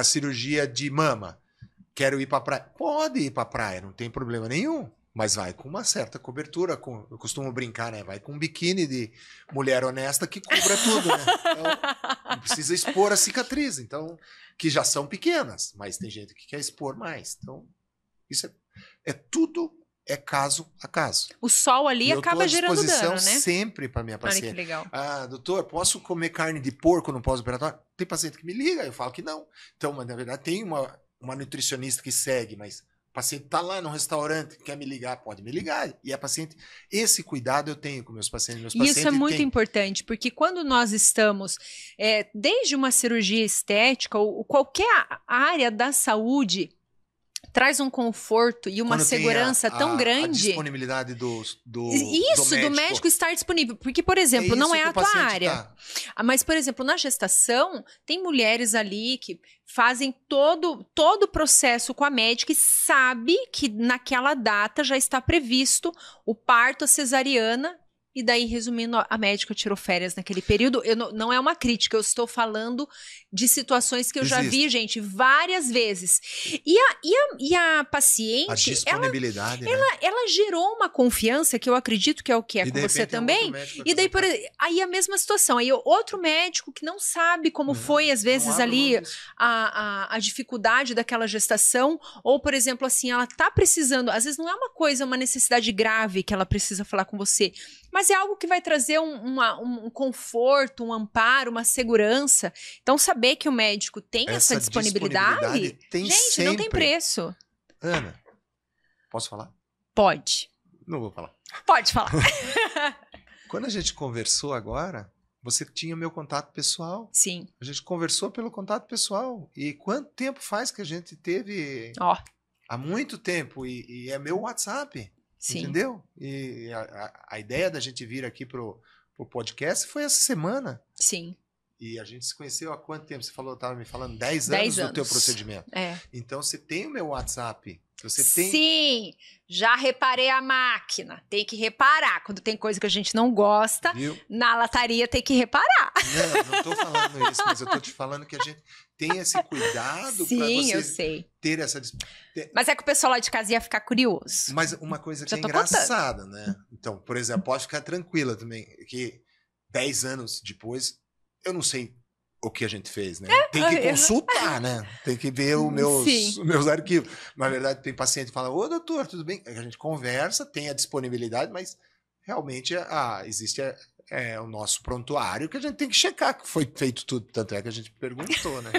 Speaker 2: cirurgia de mama. Quero ir para a praia. Pode ir para a praia, não tem problema nenhum. Mas vai com uma certa cobertura. Eu costumo brincar, né? Vai com um biquíni de mulher honesta que cubra tudo, né? Então, não precisa expor a cicatriz. Então, que já são pequenas, mas tem gente que quer expor mais. Então, isso tudo é caso a caso.
Speaker 1: O sol ali acaba gerando dano, né?
Speaker 2: Eu estou à disposição sempre para minha paciente.
Speaker 1: Olha que legal.
Speaker 2: Doutor, posso comer carne de porco no pós-operatório? Tem paciente que me liga, eu falo que não. Então, mas, na verdade, tem uma nutricionista que segue, mas o paciente está lá no restaurante, quer me ligar, pode me ligar. E a paciente, esse cuidado eu tenho com meus pacientes.
Speaker 1: E isso é muito importante, porque quando nós estamos, desde uma cirurgia estética ou qualquer área da saúde, traz um conforto e uma segurança tão grande.
Speaker 2: A disponibilidade do
Speaker 1: médico estar disponível. Porque, por exemplo, não é a tua área. Mas, por exemplo, na gestação, tem mulheres ali que fazem todo o processo com a médica e sabe que naquela data já está previsto o parto, a cesariana. E daí, resumindo, a médica tirou férias naquele período. Não é uma crítica, eu estou falando de situações que eu já vi, gente, várias vezes. E a paciente...
Speaker 2: A disponibilidade,
Speaker 1: ela gerou uma confiança, que eu acredito que é o que é com você também. E daí, aí a mesma situação. Aí outro médico que não sabe como foi, às vezes, ali a dificuldade daquela gestação. Ou, por exemplo, assim, ela tá precisando... Às vezes não é uma necessidade grave que ela precisa falar com você, mas é algo que vai trazer um conforto, um amparo, uma segurança. Então, saber que o médico tem essa disponibilidade tem gente, sempre. Não tem preço.
Speaker 2: Ana, posso falar?
Speaker 1: Pode.
Speaker 2: Não vou falar.
Speaker 1: Pode falar.
Speaker 2: Quando a gente conversou agora, Você tinha meu contato pessoal.
Speaker 1: Sim.
Speaker 2: A gente conversou pelo contato pessoal. E quanto tempo faz que a gente teve?
Speaker 1: Ó.
Speaker 2: Há muito tempo. E é meu WhatsApp.
Speaker 1: Sim.
Speaker 2: Entendeu? E a ideia da gente vir aqui pro podcast foi essa semana.
Speaker 1: Sim.
Speaker 2: E a gente se conheceu há quanto tempo? Você falou, estava me falando 10
Speaker 1: 10
Speaker 2: anos do teu procedimento.
Speaker 1: É.
Speaker 2: Então você tem o meu WhatsApp. Você tem...
Speaker 1: Sim, já reparei a máquina. Tem que reparar. Quando tem coisa que a gente não gosta,
Speaker 2: Viu?
Speaker 1: na lataria tem que reparar.
Speaker 2: Não tô falando isso, mas eu tô te falando que a gente tem esse cuidado para
Speaker 1: Sim, eu
Speaker 2: você
Speaker 1: sei.
Speaker 2: ter essa...
Speaker 1: Mas é que o pessoal lá de casa ia ficar curioso.
Speaker 2: Mas uma coisa que
Speaker 1: Já
Speaker 2: é
Speaker 1: tô
Speaker 2: engraçada, né? Então, por exemplo, pode ficar tranquila também, que 10 anos depois, eu não sei o que a gente fez, né? Tem que consultar, né? Tem que ver os meus arquivos. Na verdade, tem paciente que fala, ô doutor, tudo bem? A gente conversa, tem a disponibilidade, mas realmente existe o nosso prontuário que a gente tem que checar que foi feito tudo. Tanto é que a gente perguntou, né?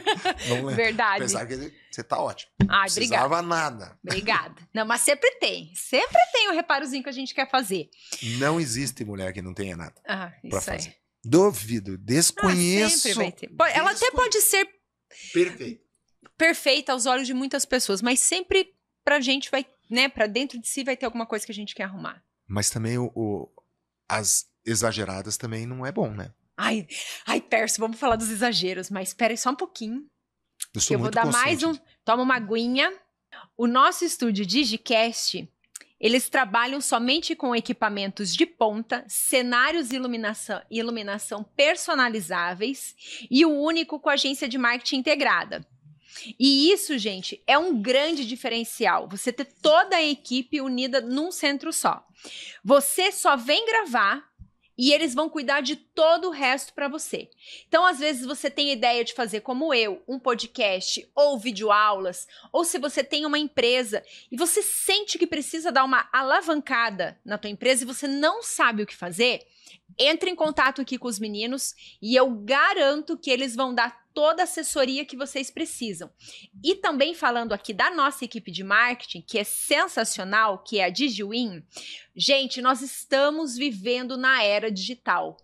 Speaker 2: Não é?
Speaker 1: Verdade.
Speaker 2: Apesar que você tá ótimo.
Speaker 1: Ai,
Speaker 2: Não precisava nada.
Speaker 1: Obrigada. Não, mas sempre tem. Sempre tem um reparozinho que a gente quer fazer.
Speaker 2: Não existe mulher que não tenha nada pra fazer.
Speaker 1: É.
Speaker 2: Duvido, desconheço.
Speaker 1: Sempre vai ter. Ela até pode ser perfeita aos olhos de muitas pessoas, mas sempre pra gente vai, né, pra dentro de si vai ter alguma coisa que a gente quer arrumar.
Speaker 2: Mas também as exageradas também não é bom, né?
Speaker 1: Ai, Pércio, vamos falar dos exageros, mas espera aí só um pouquinho.
Speaker 2: Eu
Speaker 1: vou dar mais um. Toma uma aguinha. O nosso estúdio Digicast, eles trabalham somente com equipamentos de ponta, cenários e iluminação personalizáveis e o único com agência de marketing integrada. E isso, gente, é um grande diferencial. Você ter toda a equipe unida num centro só. Você só vem gravar e eles vão cuidar de todo o resto para você. Então, às vezes, você tem ideia de fazer como eu, um podcast ou videoaulas, ou se você tem uma empresa e você sente que precisa dar uma alavancada na tua empresa e você não sabe o que fazer, entre em contato aqui com os meninos e eu garanto que eles vão dar toda a assessoria que vocês precisam. E também falando aqui da nossa equipe de marketing, que é sensacional, que é a DigiWin, gente, nós estamos vivendo na era digital.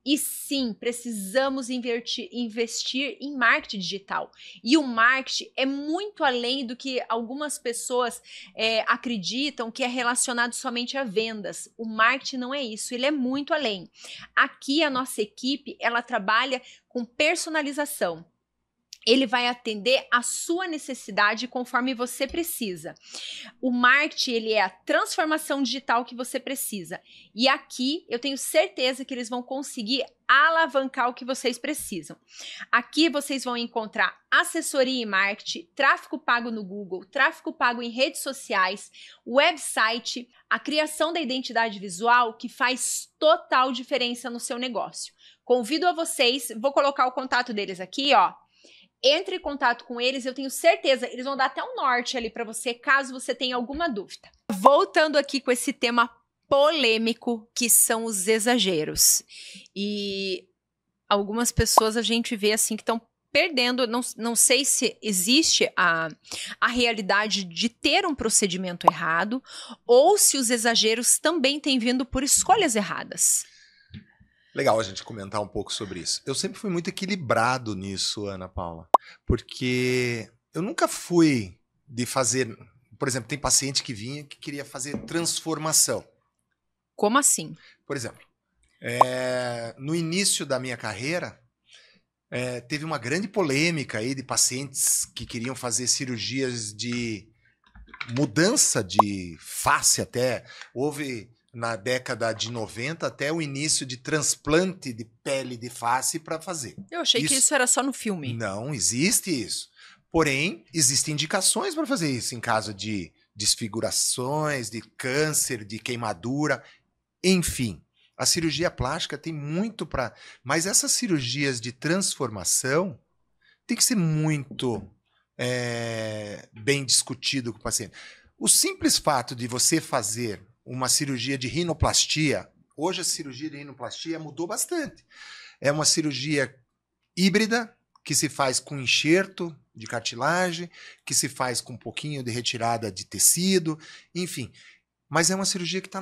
Speaker 1: E sim, precisamos investir em marketing digital. E o marketing é muito além do que algumas pessoas acreditam que é relacionado somente a vendas. O marketing não é isso, ele é muito além. Aqui a nossa equipe, ela trabalha com personalização. Ele vai atender a sua necessidade conforme você precisa. O marketing, ele é a transformação digital que você precisa. E aqui, eu tenho certeza que eles vão conseguir alavancar o que vocês precisam. Aqui vocês vão encontrar assessoria em marketing, tráfego pago no Google, tráfego pago em redes sociais, website, a criação da identidade visual que faz total diferença no seu negócio. Convido a vocês, vou colocar o contato deles aqui, ó. Entre em contato com eles, eu tenho certeza, eles vão dar até um norte ali para você, caso você tenha alguma dúvida. Voltando aqui com esse tema polêmico, que são os exageros. E algumas pessoas a gente vê assim que estão perdendo, não sei se existe a realidade de ter um procedimento errado, ou se os exageros também têm vindo por escolhas erradas.
Speaker 2: Legal a gente comentar um pouco sobre isso. Eu sempre fui muito equilibrado nisso, Ana Paula, porque eu nunca fui de fazer... Por exemplo, tem paciente que vinha que queria fazer transformação.
Speaker 1: Como assim?
Speaker 2: Por exemplo, no início da minha carreira, teve uma grande polêmica aí de pacientes que queriam fazer cirurgias de mudança de face até. Houve... na década de 90 até o início de transplante de pele de face para fazer.
Speaker 1: Eu achei que isso era só no filme.
Speaker 2: Não, existe isso. Porém, existem indicações para fazer isso em caso de desfigurações, de câncer, de queimadura, enfim. A cirurgia plástica tem muito para... Mas essas cirurgias de transformação tem que ser muito bem discutido com o paciente. O simples fato de você fazer uma cirurgia de rinoplastia, hoje a cirurgia de rinoplastia mudou bastante. É uma cirurgia híbrida, que se faz com enxerto de cartilagem, que se faz com um pouquinho de retirada de tecido, enfim. Mas é uma cirurgia que está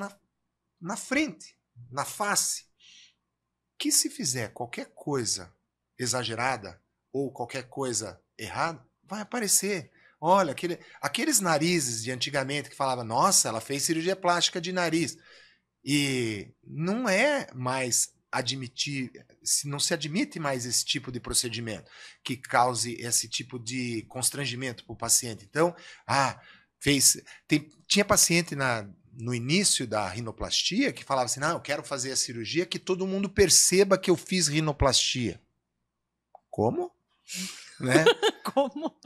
Speaker 2: na frente, na face. que se fizer qualquer coisa exagerada ou qualquer coisa errada, vai aparecer. Olha, aqueles narizes de antigamente que falava, nossa, ela fez cirurgia plástica de nariz. E não é mais não se admite mais esse tipo de procedimento que cause esse tipo de constrangimento para o paciente. Então, tinha paciente no início da rinoplastia que falava assim, não, eu quero fazer a cirurgia que todo mundo perceba que eu fiz rinoplastia. Como? Né?
Speaker 1: Como?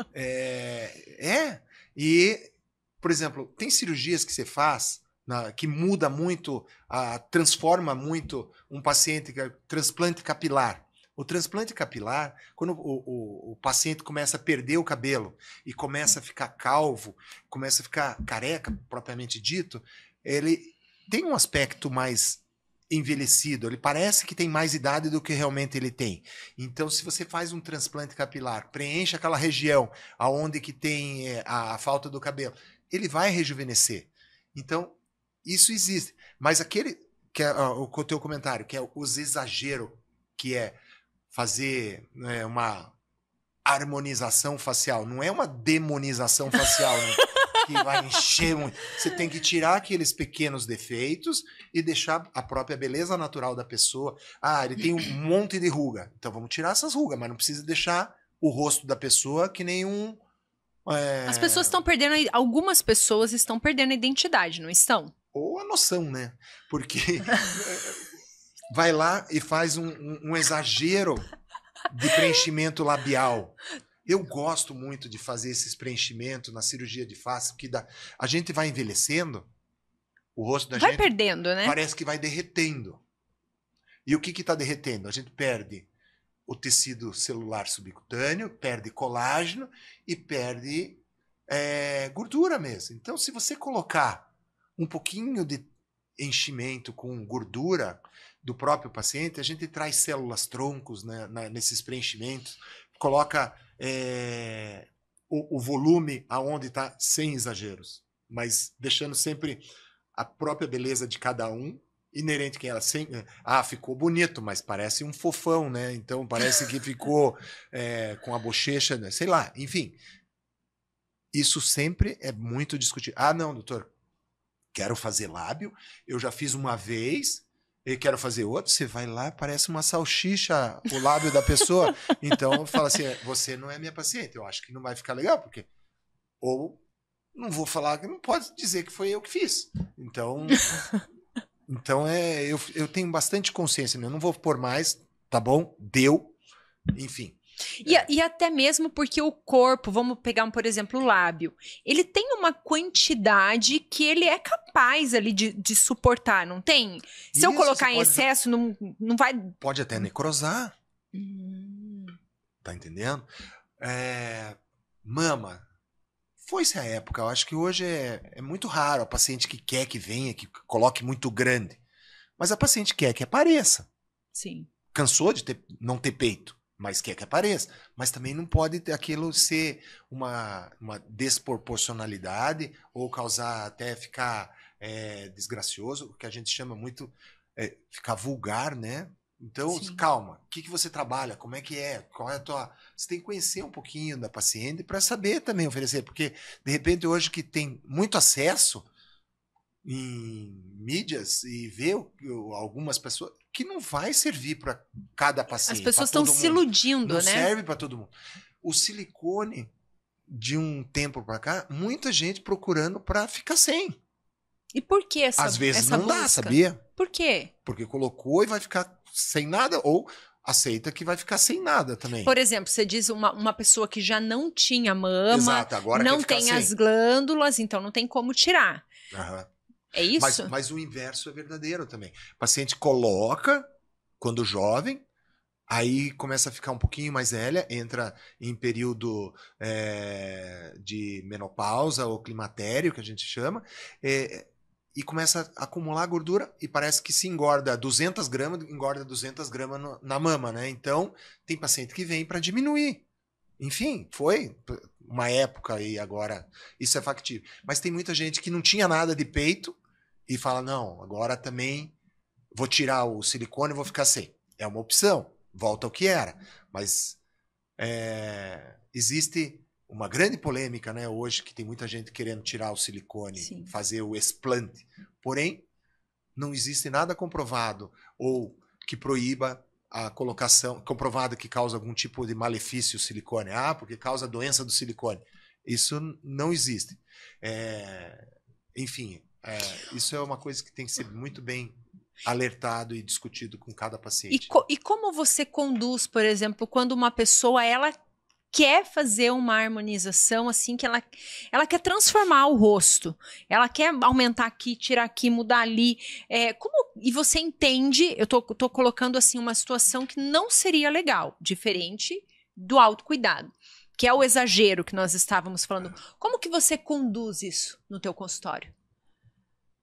Speaker 2: E, por exemplo, tem cirurgias que você faz que muda muito, transforma muito um paciente, que é transplante capilar. O transplante capilar, quando o paciente começa a perder o cabelo e começa a ficar calvo, começa a ficar careca, propriamente dito, ele tem um aspecto mais envelhecido, ele parece que tem mais idade do que realmente ele tem. Então, se você faz um transplante capilar, preenche aquela região aonde que tem a falta do cabelo, ele vai rejuvenescer. Então, isso existe. Mas aquele que é o teu comentário, que é os exageros, que é fazer uma harmonização facial, não é uma demonização facial, né? Que vai encher muito. Você tem que tirar aqueles pequenos defeitos e deixar a própria beleza natural da pessoa. Ele tem um monte de ruga. Então vamos tirar essas rugas, mas não precisa deixar o rosto da pessoa que nem um...
Speaker 1: As pessoas estão perdendo... Algumas pessoas estão perdendo a identidade, não estão?
Speaker 2: Ou a noção, né? Porque vai lá e faz um exagero de preenchimento labial. Eu gosto muito de fazer esses preenchimentos na cirurgia de face, porque a gente vai envelhecendo, o rosto da gente...
Speaker 1: Vai perdendo, né?
Speaker 2: Parece que vai derretendo. E o que está derretendo? A gente perde o tecido celular subcutâneo, perde colágeno e perde gordura mesmo. Então, se você colocar um pouquinho de enchimento com gordura do próprio paciente, a gente traz células troncos, né, nesses preenchimentos, coloca o volume aonde está sem exageros, mas deixando sempre a própria beleza de cada um inerente que ela ficou bonito, mas parece um fofão, né? Então parece que ficou com a bochecha, né? Sei lá, enfim. Isso sempre é muito discutido. Não, doutor, quero fazer lábio, eu já fiz uma vez, e quero fazer outro, você vai lá, parece uma salsicha o lábio da pessoa. Então fala assim, você não é minha paciente, eu acho que não vai ficar legal, porque... Ou não vou falar, não pode dizer que foi eu que fiz. Então eu tenho bastante consciência, eu não vou pôr mais, tá bom? Deu, enfim.
Speaker 1: E até mesmo porque o corpo, vamos pegar, por exemplo, o lábio, ele tem uma quantidade que ele é capaz ali de suportar, não tem? Se eu colocar em excesso, não vai...
Speaker 2: Pode até necrosar. Tá entendendo? Mama. Foi-se a época, eu acho que hoje é muito raro a paciente que quer que venha, que coloque muito grande. Mas a paciente quer que apareça.
Speaker 1: Sim.
Speaker 2: Cansou de não ter peito, mas quer que apareça. Mas também não pode aquilo ser uma desproporcionalidade ou causar até ficar desgracioso, o que a gente chama muito ficar vulgar, né? Então, sim, calma. O que você trabalha? Como é que é? Qual é a tua... Você tem que conhecer um pouquinho da paciente para saber também oferecer. Porque, de repente, hoje que tem muito acesso em mídias e ver algumas pessoas que não vai servir para cada paciente.
Speaker 1: As pessoas estão se iludindo,
Speaker 2: não
Speaker 1: né?
Speaker 2: Não serve para todo mundo. O silicone, de um tempo para cá, muita gente procurando para ficar sem.
Speaker 1: E por que
Speaker 2: às vezes não
Speaker 1: busca?
Speaker 2: Dá, sabia?
Speaker 1: Por quê?
Speaker 2: Porque colocou e vai ficar sem nada, ou aceita que vai ficar sem nada também.
Speaker 1: Por exemplo, você diz uma pessoa que já não tinha mama,
Speaker 2: exato, agora
Speaker 1: não tem as glândulas, então não tem como tirar. É isso?
Speaker 2: Mas o inverso é verdadeiro também. O paciente coloca, quando jovem, aí começa a ficar um pouquinho mais velha, entra em período de menopausa ou climatério, que a gente chama, e começa a acumular gordura e parece que se engorda 200 gramas, engorda 200 gramas na mama, né? Então, tem paciente que vem para diminuir. Enfim, foi uma época e agora isso é factível. Mas tem muita gente que não tinha nada de peito e fala, não, agora também vou tirar o silicone e vou ficar sem. É uma opção, volta ao que era. Mas existe uma grande polêmica, né, hoje, que tem muita gente querendo tirar o silicone,
Speaker 1: Sim.
Speaker 2: fazer o explante. Porém, não existe nada comprovado ou que proíba a colocação, comprovado que causa algum tipo de malefício o silicone. Ah, porque causa doença do silicone. Isso não existe. Enfim, isso é uma coisa que tem que ser muito bem alertado e discutido com cada paciente.
Speaker 1: E como você conduz, por exemplo, quando uma pessoa ela quer fazer uma harmonização assim, que ela quer transformar o rosto, ela quer aumentar aqui, tirar aqui, mudar ali, e você entende, eu tô colocando assim uma situação que não seria legal, diferente do autocuidado, que é o exagero que nós estávamos falando. Como que você conduz isso no teu consultório?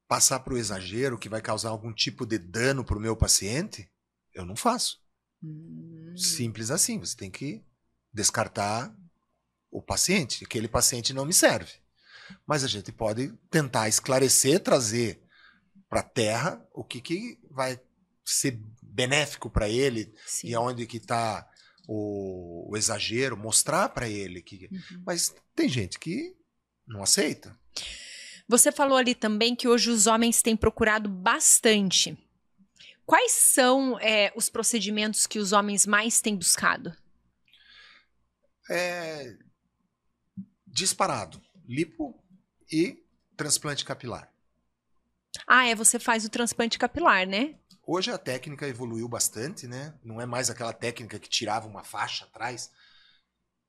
Speaker 2: Passar para o exagero que vai causar algum tipo de dano para o meu paciente, eu não faço. Simples assim, você tem que descartar o paciente. Aquele paciente não me serve. Mas a gente pode tentar esclarecer, trazer para a terra o que vai ser benéfico para ele. Sim. E aonde que está o exagero, mostrar para ele. Mas tem gente que não aceita.
Speaker 1: Você falou ali também que hoje os homens têm procurado bastante. Quais são os procedimentos que os homens mais têm buscado?
Speaker 2: Disparado. Lipo e transplante capilar.
Speaker 1: Você faz o transplante capilar, né?
Speaker 2: Hoje a técnica evoluiu bastante, né? Não é mais aquela técnica que tirava uma faixa atrás,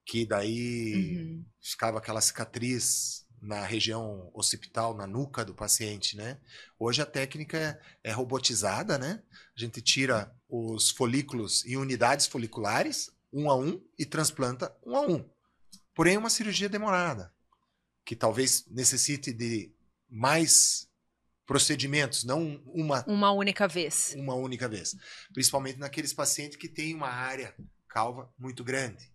Speaker 2: que daí ficava aquela cicatriz na região occipital, na nuca do paciente, né? Hoje a técnica é robotizada, né? A gente tira os folículos em unidades foliculares, 1 a 1, e transplanta 1 a 1. Porém, é uma cirurgia demorada, que talvez necessite de mais procedimentos, não
Speaker 1: uma única vez.
Speaker 2: Uma única vez. Principalmente naqueles pacientes que têm uma área calva muito grande.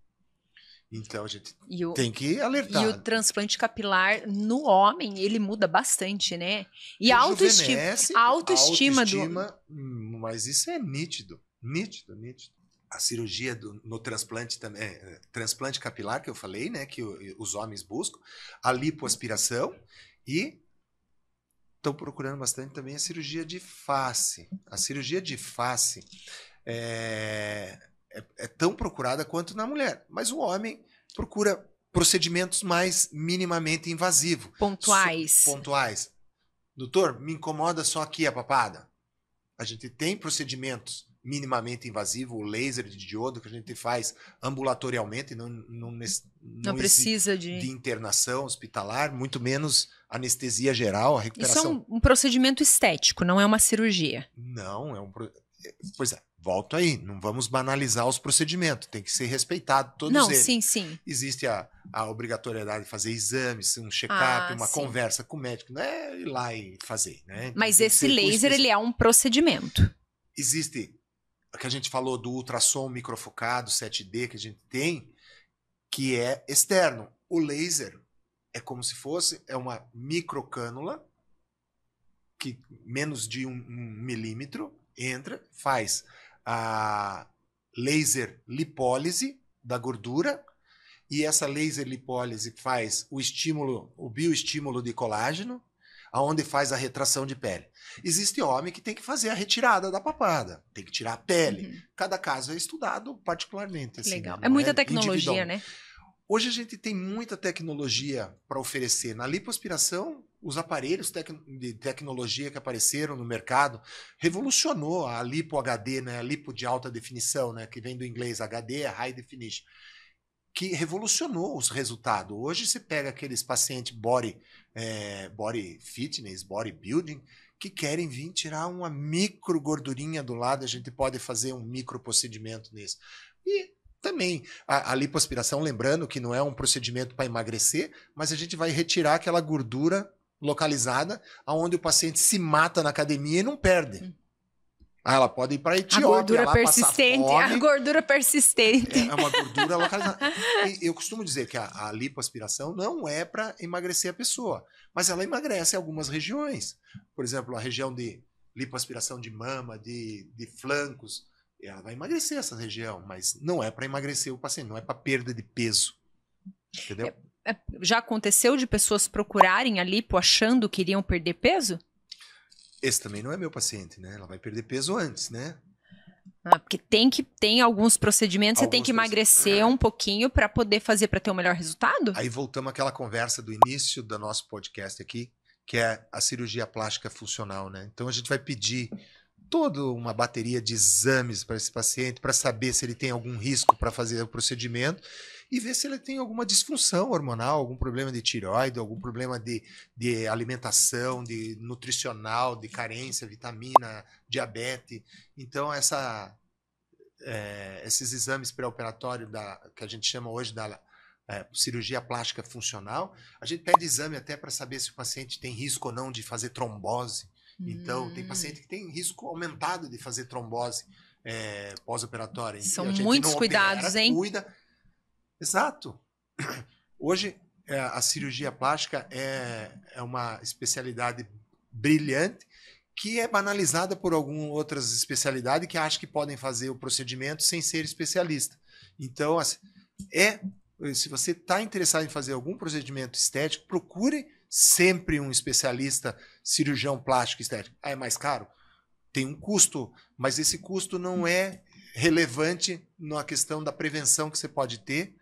Speaker 2: Então a gente tem que alertar.
Speaker 1: E o transplante capilar no homem, ele muda bastante, né? E a autoestima
Speaker 2: mas isso é nítido. A cirurgia no transplante também, transplante capilar que eu falei, né, que os homens buscam, a lipoaspiração e estão procurando bastante também a cirurgia de face. A cirurgia de face é tão procurada quanto na mulher, mas o homem procura procedimentos mais minimamente invasivos. Pontuais. Doutor, me incomoda só aqui a papada. A gente tem procedimentos minimamente invasivos, o laser de diodo que a gente faz ambulatorialmente, não
Speaker 1: precisa de
Speaker 2: internação hospitalar, muito menos anestesia geral, a recuperação.
Speaker 1: Isso é um procedimento estético, não é uma cirurgia.
Speaker 2: Não, pois é. Volto aí, não vamos banalizar os procedimentos, tem que ser respeitado todos eles.
Speaker 1: Sim.
Speaker 2: Existe a obrigatoriedade de fazer exames, um check-up, uma conversa com o médico, não é ir lá e fazer, né? Então,
Speaker 1: mas esse laser, ele é um procedimento.
Speaker 2: Existe, o que a gente falou do ultrassom microfocado 7D que a gente tem, que é externo. O laser é como se fosse uma microcânula, que menos de 1 milímetro, entra, faz a laser lipólise da gordura, e essa laser lipólise faz o bioestímulo de colágeno, aonde faz a retração de pele. Existe homem que tem que fazer a retirada da papada, tem que tirar a pele. Cada caso é estudado particularmente. Assim,
Speaker 1: legal. É muita tecnologia, né?
Speaker 2: Hoje a gente tem muita tecnologia para oferecer. Na lipoaspiração, os aparelhos de tecnologia que apareceram no mercado revolucionou a lipo HD, né? A lipo de alta definição, né? Que vem do inglês HD, é High Definition, que revolucionou os resultados. Hoje você pega aqueles pacientes body fitness, bodybuilding, que querem vir tirar uma micro gordurinha do lado, a gente pode fazer um micro procedimento nisso. E também a lipoaspiração, lembrando que não é um procedimento para emagrecer, mas a gente vai retirar aquela gordura localizada onde o paciente se mata na academia e não perde. Ela pode ir para a Etiópia, lá passar fome.
Speaker 1: A gordura persistente.
Speaker 2: É uma gordura localizada. E eu costumo dizer que a lipoaspiração não é para emagrecer a pessoa, mas ela emagrece algumas regiões. Por exemplo, a região de lipoaspiração de mama, de flancos, ela vai emagrecer essa região, mas não é para emagrecer o paciente, não é para perda de peso. Entendeu?
Speaker 1: Já aconteceu de pessoas procurarem a lipo achando que iriam perder peso?
Speaker 2: Esse também não é meu paciente, né? Ela vai perder peso antes, né?
Speaker 1: Porque tem alguns procedimentos, você tem que emagrecer um pouquinho para poder fazer, para ter um melhor resultado?
Speaker 2: Aí voltamos àquela conversa do início do nosso podcast aqui, que é a cirurgia plástica funcional, né? Então a gente vai pedir toda uma bateria de exames para esse paciente, para saber se ele tem algum risco para fazer o procedimento e ver se ele tem alguma disfunção hormonal, algum problema de tireoide, algum problema de alimentação, de nutricional, de carência, vitamina, diabetes. Então, esses exames pré-operatórios que a gente chama hoje da cirurgia plástica funcional, a gente pede exame até para saber se o paciente tem risco ou não de fazer trombose. Então, tem paciente que tem risco aumentado de fazer trombose pós-operatória.
Speaker 1: São muitos cuidados, hein?
Speaker 2: Cuida. Exato. Hoje, a cirurgia plástica é uma especialidade brilhante que é banalizada por algumas outras especialidades que acham que podem fazer o procedimento sem ser especialista. Então, assim, se você está interessado em fazer algum procedimento estético, procure sempre um especialista cirurgião plástico estético. É mais caro? Tem um custo, mas esse custo não é relevante na questão da prevenção que você pode ter.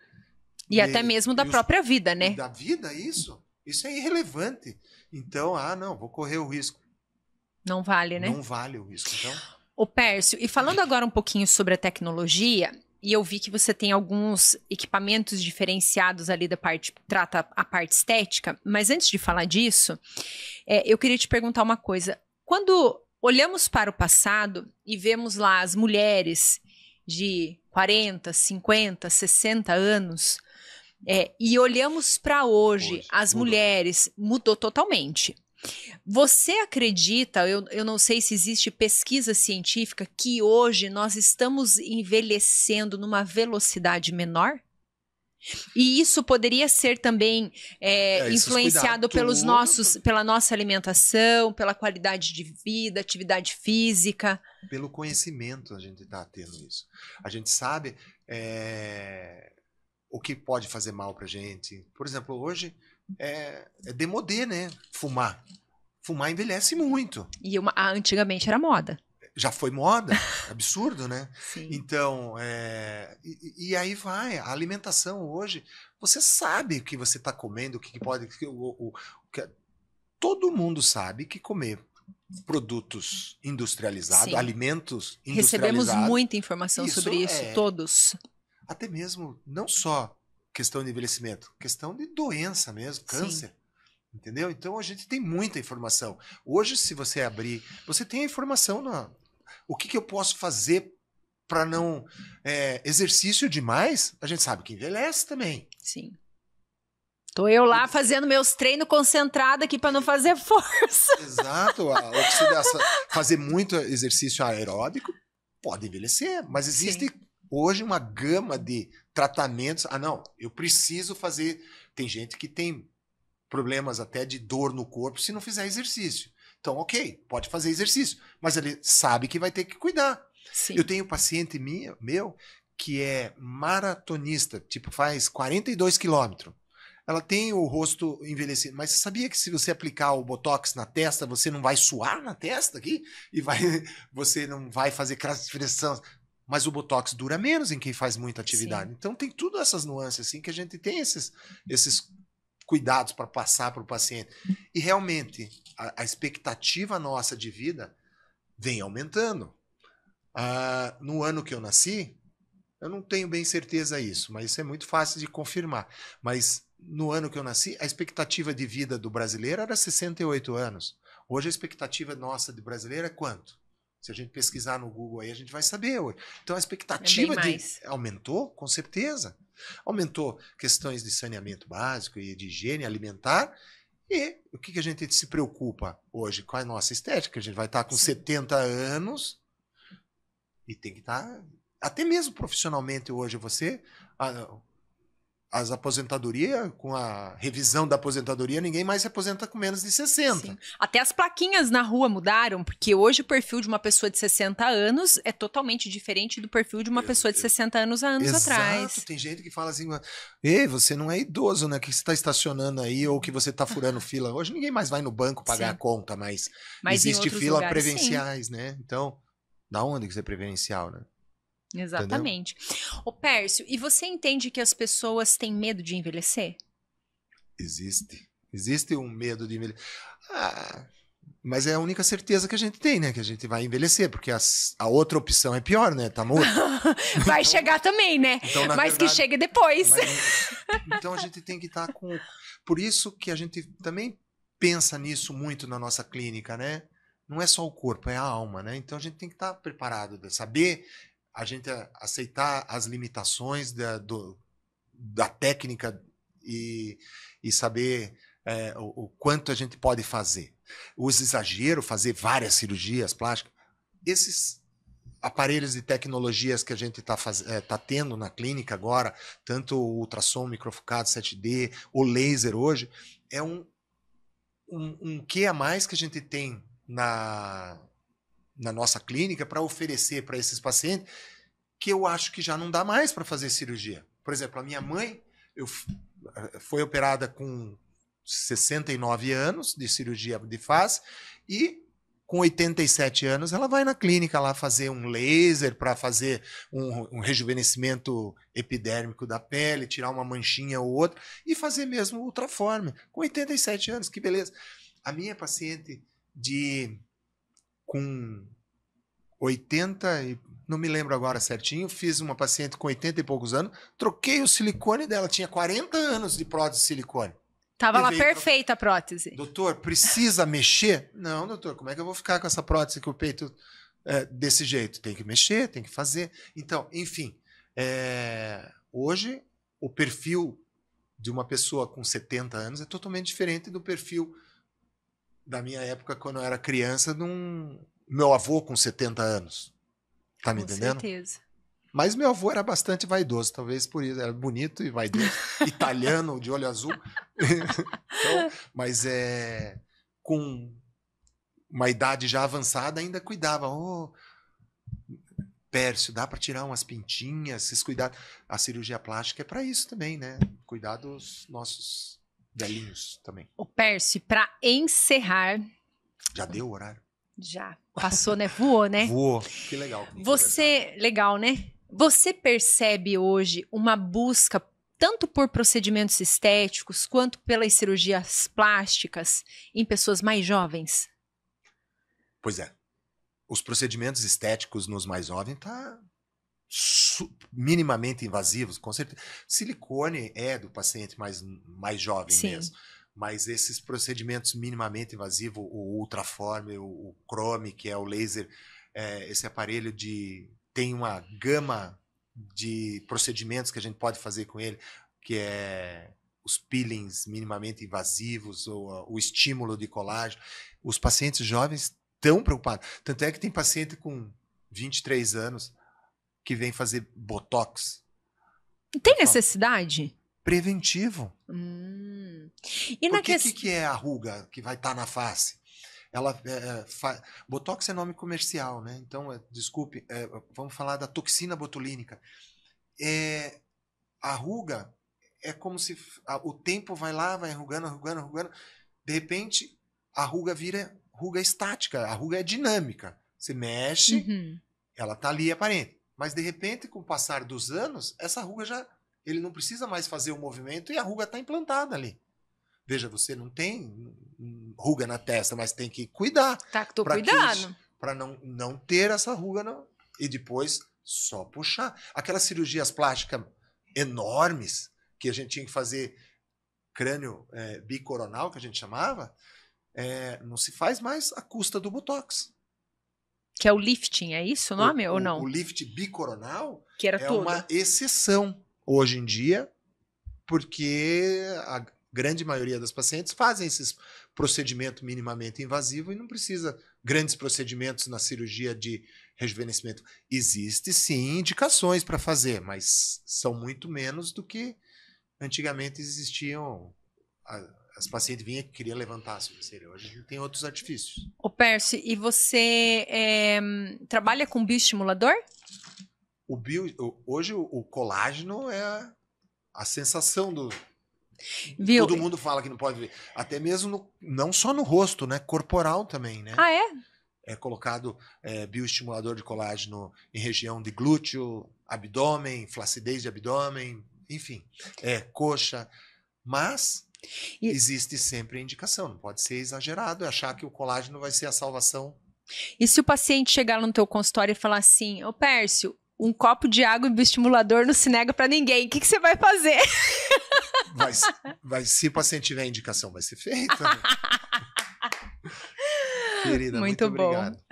Speaker 1: E até mesmo da própria vida, né?
Speaker 2: Da vida, isso. Isso é irrelevante. Então, não, vou correr o risco.
Speaker 1: Não vale, né?
Speaker 2: Não vale o risco. Então...
Speaker 1: Ô, Pércio, e falando agora um pouquinho sobre a tecnologia, e eu vi que você tem alguns equipamentos diferenciados ali da parte, trata a parte estética, mas antes de falar disso, eu queria te perguntar uma coisa. Quando olhamos para o passado e vemos lá as mulheres de 40, 50, 60 anos, e olhamos para hoje, as mulheres, mudou totalmente. Você acredita, eu não sei se existe pesquisa científica, que hoje nós estamos envelhecendo numa velocidade menor? E isso poderia ser também influenciado pela nossa alimentação, pela qualidade de vida, atividade física?
Speaker 2: Pelo conhecimento a gente está tendo isso. A gente sabe o que pode fazer mal pra gente. Por exemplo, hoje é demodê, né? Fumar. Fumar envelhece muito.
Speaker 1: E antigamente era moda.
Speaker 2: Já foi moda, absurdo, né?
Speaker 1: Sim.
Speaker 2: Então, e aí vai, a alimentação hoje, você sabe o que você está comendo, o que pode... todo mundo sabe que comer produtos industrializados, alimentos industrializados...
Speaker 1: Recebemos muita informação sobre isso, todos.
Speaker 2: Até mesmo, não só questão de envelhecimento, questão de doença mesmo, câncer. Sim. Entendeu? Então a gente tem muita informação. Hoje, se você abrir, você tem a informação o que eu posso fazer para não exercício demais, a gente sabe que envelhece também.
Speaker 1: Sim. Tô eu lá fazendo meus treinos concentrados aqui para não fazer força.
Speaker 2: Exato. A oxidação, fazer muito exercício aeróbico pode envelhecer, mas existe hoje uma gama de tratamentos. Não, eu preciso fazer. Tem gente que tem problemas até de dor no corpo se não fizer exercício. Então, ok, pode fazer exercício, mas ele sabe que vai ter que cuidar.
Speaker 1: Sim.
Speaker 2: Eu tenho um paciente meu que é maratonista, tipo faz 42 quilômetros. Ela tem o rosto envelhecido, mas você sabia que se você aplicar o Botox na testa, você não vai suar na testa aqui? Você não vai fazer aquela expressão. Mas o Botox dura menos em quem faz muita atividade. Sim. Então tem tudo essas nuances assim que a gente tem esses cuidados para passar para o paciente. E realmente, a expectativa nossa de vida vem aumentando. No ano que eu nasci, eu não tenho bem certeza disso, mas isso é muito fácil de confirmar. Mas no ano que eu nasci, a expectativa de vida do brasileiro era 68 anos. Hoje a expectativa nossa de brasileiro é quanto? Se a gente pesquisar no Google aí, a gente vai saber hoje. Então a expectativa aumentou, com certeza. Aumentou questões de saneamento básico e de higiene alimentar. E o que a gente se preocupa hoje com a nossa estética? A gente vai estar com 70 anos e tem que estar... Até mesmo profissionalmente hoje você... as aposentadorias, com a revisão da aposentadoria, ninguém mais se aposenta com menos de 60.
Speaker 1: Sim. Até as plaquinhas na rua mudaram, porque hoje o perfil de uma pessoa de 60 anos é totalmente diferente do perfil de uma pessoa de 60 anos há anos atrás.
Speaker 2: Tem gente que fala assim, ei, você não é idoso, né? Que você está estacionando aí ou que você está furando fila. Hoje ninguém mais vai no banco pagar a conta, mas existe fila
Speaker 1: lugares,
Speaker 2: preferenciais, né? Então, da onde que você é preferencial, né?
Speaker 1: Exatamente. Ô Pércio, e você entende que as pessoas têm medo de envelhecer?
Speaker 2: Existe um medo de envelhecer. Mas é a única certeza que a gente tem, né? Que a gente vai envelhecer, porque a outra opção é pior, né? Tá morto.
Speaker 1: Vai chegar também, né?
Speaker 2: Então,
Speaker 1: mas
Speaker 2: verdade,
Speaker 1: que chegue depois.
Speaker 2: Então a gente tem que estar com... Por isso que a gente também pensa nisso muito na nossa clínica, né? Não é só o corpo, é a alma, né? Então a gente tem que estar preparado, saber a gente aceitar as limitações da técnica e saber o quanto a gente pode fazer. Os exageros, fazer várias cirurgias plásticas, esses aparelhos e tecnologias que a gente tá tendo na clínica agora, tanto o ultrassom microfocado 7D, o laser hoje, é um que a mais que a gente tem na nossa clínica para oferecer para esses pacientes, que eu acho que já não dá mais para fazer cirurgia. Por exemplo, a minha mãe foi operada com 69 anos de cirurgia de face e com 87 anos ela vai na clínica lá fazer um laser para fazer um rejuvenescimento epidérmico da pele, tirar uma manchinha ou outra e fazer mesmo ultraforme. Com 87 anos, que beleza. A minha paciente com 80 não me lembro agora certinho, fiz uma paciente com 80 e poucos anos, troquei o silicone dela, tinha 40 anos de prótese de silicone.
Speaker 1: Tava lá perfeita a prótese.
Speaker 2: Doutor, precisa mexer? Não, doutor, como é que eu vou ficar com essa prótese com o peito desse jeito? Tem que mexer, tem que fazer. Então, enfim, hoje o perfil de uma pessoa com 70 anos é totalmente diferente do perfil da minha época, quando eu era criança, meu avô com 70 anos. Tá me entendendo?
Speaker 1: Com certeza.
Speaker 2: Mas meu avô era bastante vaidoso, talvez por isso. Era bonito e vaidoso. Italiano, de olho azul. Então, mas com uma idade já avançada, ainda cuidava. Pércio, dá para tirar umas pintinhas, esses cuidados. A cirurgia plástica é para isso também, né? Cuidar dos nossos velhinhos também.
Speaker 1: O Pércio, para encerrar...
Speaker 2: Já deu o horário?
Speaker 1: Já. Passou, né? Voou, né?
Speaker 2: Voou. Que legal.
Speaker 1: Legal, né? Você percebe hoje uma busca tanto por procedimentos estéticos quanto pelas cirurgias plásticas em pessoas mais jovens?
Speaker 2: Pois é. Os procedimentos estéticos nos mais jovens tá minimamente invasivos, com certeza. Silicone é do paciente mais jovem
Speaker 1: Sim.
Speaker 2: mesmo. Mas esses procedimentos minimamente invasivos, o ultraforme, o Chrome, que é o laser, esse aparelho tem uma gama de procedimentos que a gente pode fazer com ele, que é os peelings minimamente invasivos, ou o estímulo de colágeno. Os pacientes jovens estão preocupados. Tanto é que tem paciente com 23 anos que vem fazer botox.
Speaker 1: Tem necessidade?
Speaker 2: Preventivo.
Speaker 1: E
Speaker 2: por que é a ruga que vai estar na face? Botox é nome comercial, né? Então, desculpe, vamos falar da toxina botulínica. A ruga é como se o tempo vai lá, vai enrugando. De repente, a ruga vira ruga estática. A ruga é dinâmica. Você mexe, ela está ali aparente. Mas, de repente, com o passar dos anos, essa ruga ele não precisa mais fazer o movimento e a ruga está implantada ali. Veja, você não tem ruga na testa, mas tem que cuidar.
Speaker 1: Tô cuidando.
Speaker 2: Para não ter essa ruga. E depois só puxar. Aquelas cirurgias plásticas enormes que a gente tinha que fazer, crânio bicoronal, que a gente chamava, não se faz mais à custa do botox.
Speaker 1: Que é o lifting, é isso o nome ou não?
Speaker 2: O lift bicoronal
Speaker 1: que era
Speaker 2: uma exceção hoje em dia, porque a grande maioria das pacientes fazem esses procedimentos minimamente invasivos e não precisa grandes procedimentos na cirurgia de rejuvenescimento. Existem sim indicações para fazer, mas são muito menos do que Antigamente existiam... As pacientes vinham que queriam levantar a sobrancelha. Hoje tem outros artifícios.
Speaker 1: Ô, Pércio, e você trabalha com bioestimulador?
Speaker 2: Hoje o colágeno é a sensação do...
Speaker 1: Viu?
Speaker 2: Todo mundo fala que não pode ver. Até mesmo, não só no rosto, né? Corporal também, né?
Speaker 1: Ah, é?
Speaker 2: É colocado bioestimulador de colágeno em região de glúteo, abdômen, flacidez de abdômen, enfim, coxa. Mas existe sempre a indicação, não pode ser exagerado, achar que o colágeno vai ser a salvação.
Speaker 1: E se o paciente chegar no teu consultório e falar assim, ô Pércio, um copo de água e bioestimulador não se nega pra ninguém, o que você vai fazer?
Speaker 2: Se o paciente tiver indicação, vai ser feito. Querida, muito
Speaker 1: bom.
Speaker 2: Obrigado.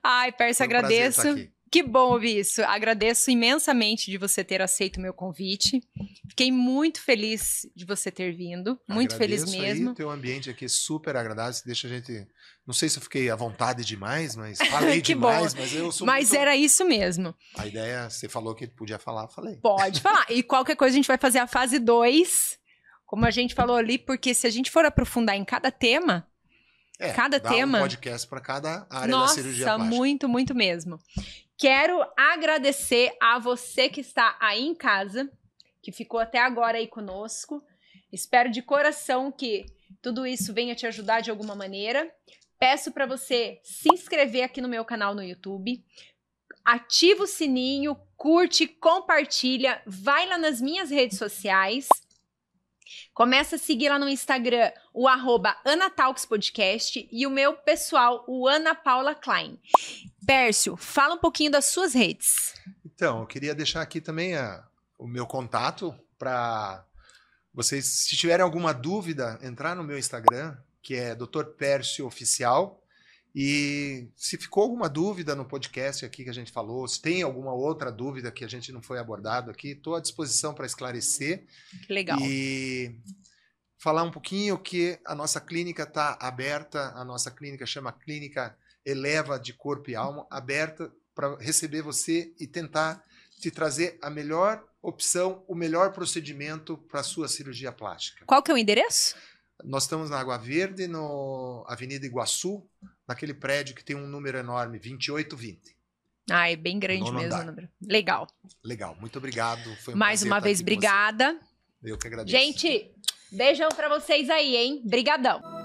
Speaker 1: Ai, Pércio, agradeço. Que bom ouvir isso. Agradeço imensamente de você ter aceito o meu convite. Fiquei muito feliz de você ter vindo. Muito feliz mesmo.
Speaker 2: O teu ambiente aqui é super agradável. Você deixa a gente... Não sei se eu fiquei à vontade demais, mas falei demais.
Speaker 1: Bom.
Speaker 2: Mas eu sou
Speaker 1: Mas era isso mesmo.
Speaker 2: A ideia, você falou que podia falar, falei.
Speaker 1: Pode falar. E qualquer coisa a gente vai fazer a fase 2, como a gente falou ali, porque se a gente for aprofundar em cada tema... cada tema...
Speaker 2: um podcast para cada área da cirurgia plástica.
Speaker 1: Nossa, muito, muito mesmo. Quero agradecer a você que está aí em casa, que ficou até agora aí conosco. Espero de coração que tudo isso venha te ajudar de alguma maneira. Peço para você se inscrever aqui no meu canal no YouTube. Ativa o sininho, curte, compartilha. Vai lá nas minhas redes sociais. Começa a seguir lá no Instagram o @AnaTalksPodcast e o meu pessoal, o Ana Paula Klein. Pércio, fala um pouquinho das suas redes.
Speaker 2: Então, eu queria deixar aqui também o meu contato para vocês, se tiverem alguma dúvida, entrar no meu Instagram, que é Dr. Pércio Oficial. E se ficou alguma dúvida no podcast aqui que a gente falou, se tem alguma outra dúvida que a gente não foi abordado aqui, estou à disposição para esclarecer.
Speaker 1: Que legal.
Speaker 2: E falar um pouquinho que a nossa clínica está aberta, a nossa clínica chama Clínica Eleva de Corpo e Alma, aberta para receber você e tentar te trazer a melhor opção, o melhor procedimento para a sua cirurgia plástica.
Speaker 1: Qual que é o endereço?
Speaker 2: Nós estamos na Água Verde, no Avenida Iguaçu, naquele prédio que tem um número enorme, 2820.
Speaker 1: Ah, é bem grande mesmo o número. Legal.
Speaker 2: Legal, muito obrigado. Foi
Speaker 1: mais uma vez, obrigada.
Speaker 2: Eu que agradeço.
Speaker 1: Gente, beijão pra vocês aí, hein? Brigadão.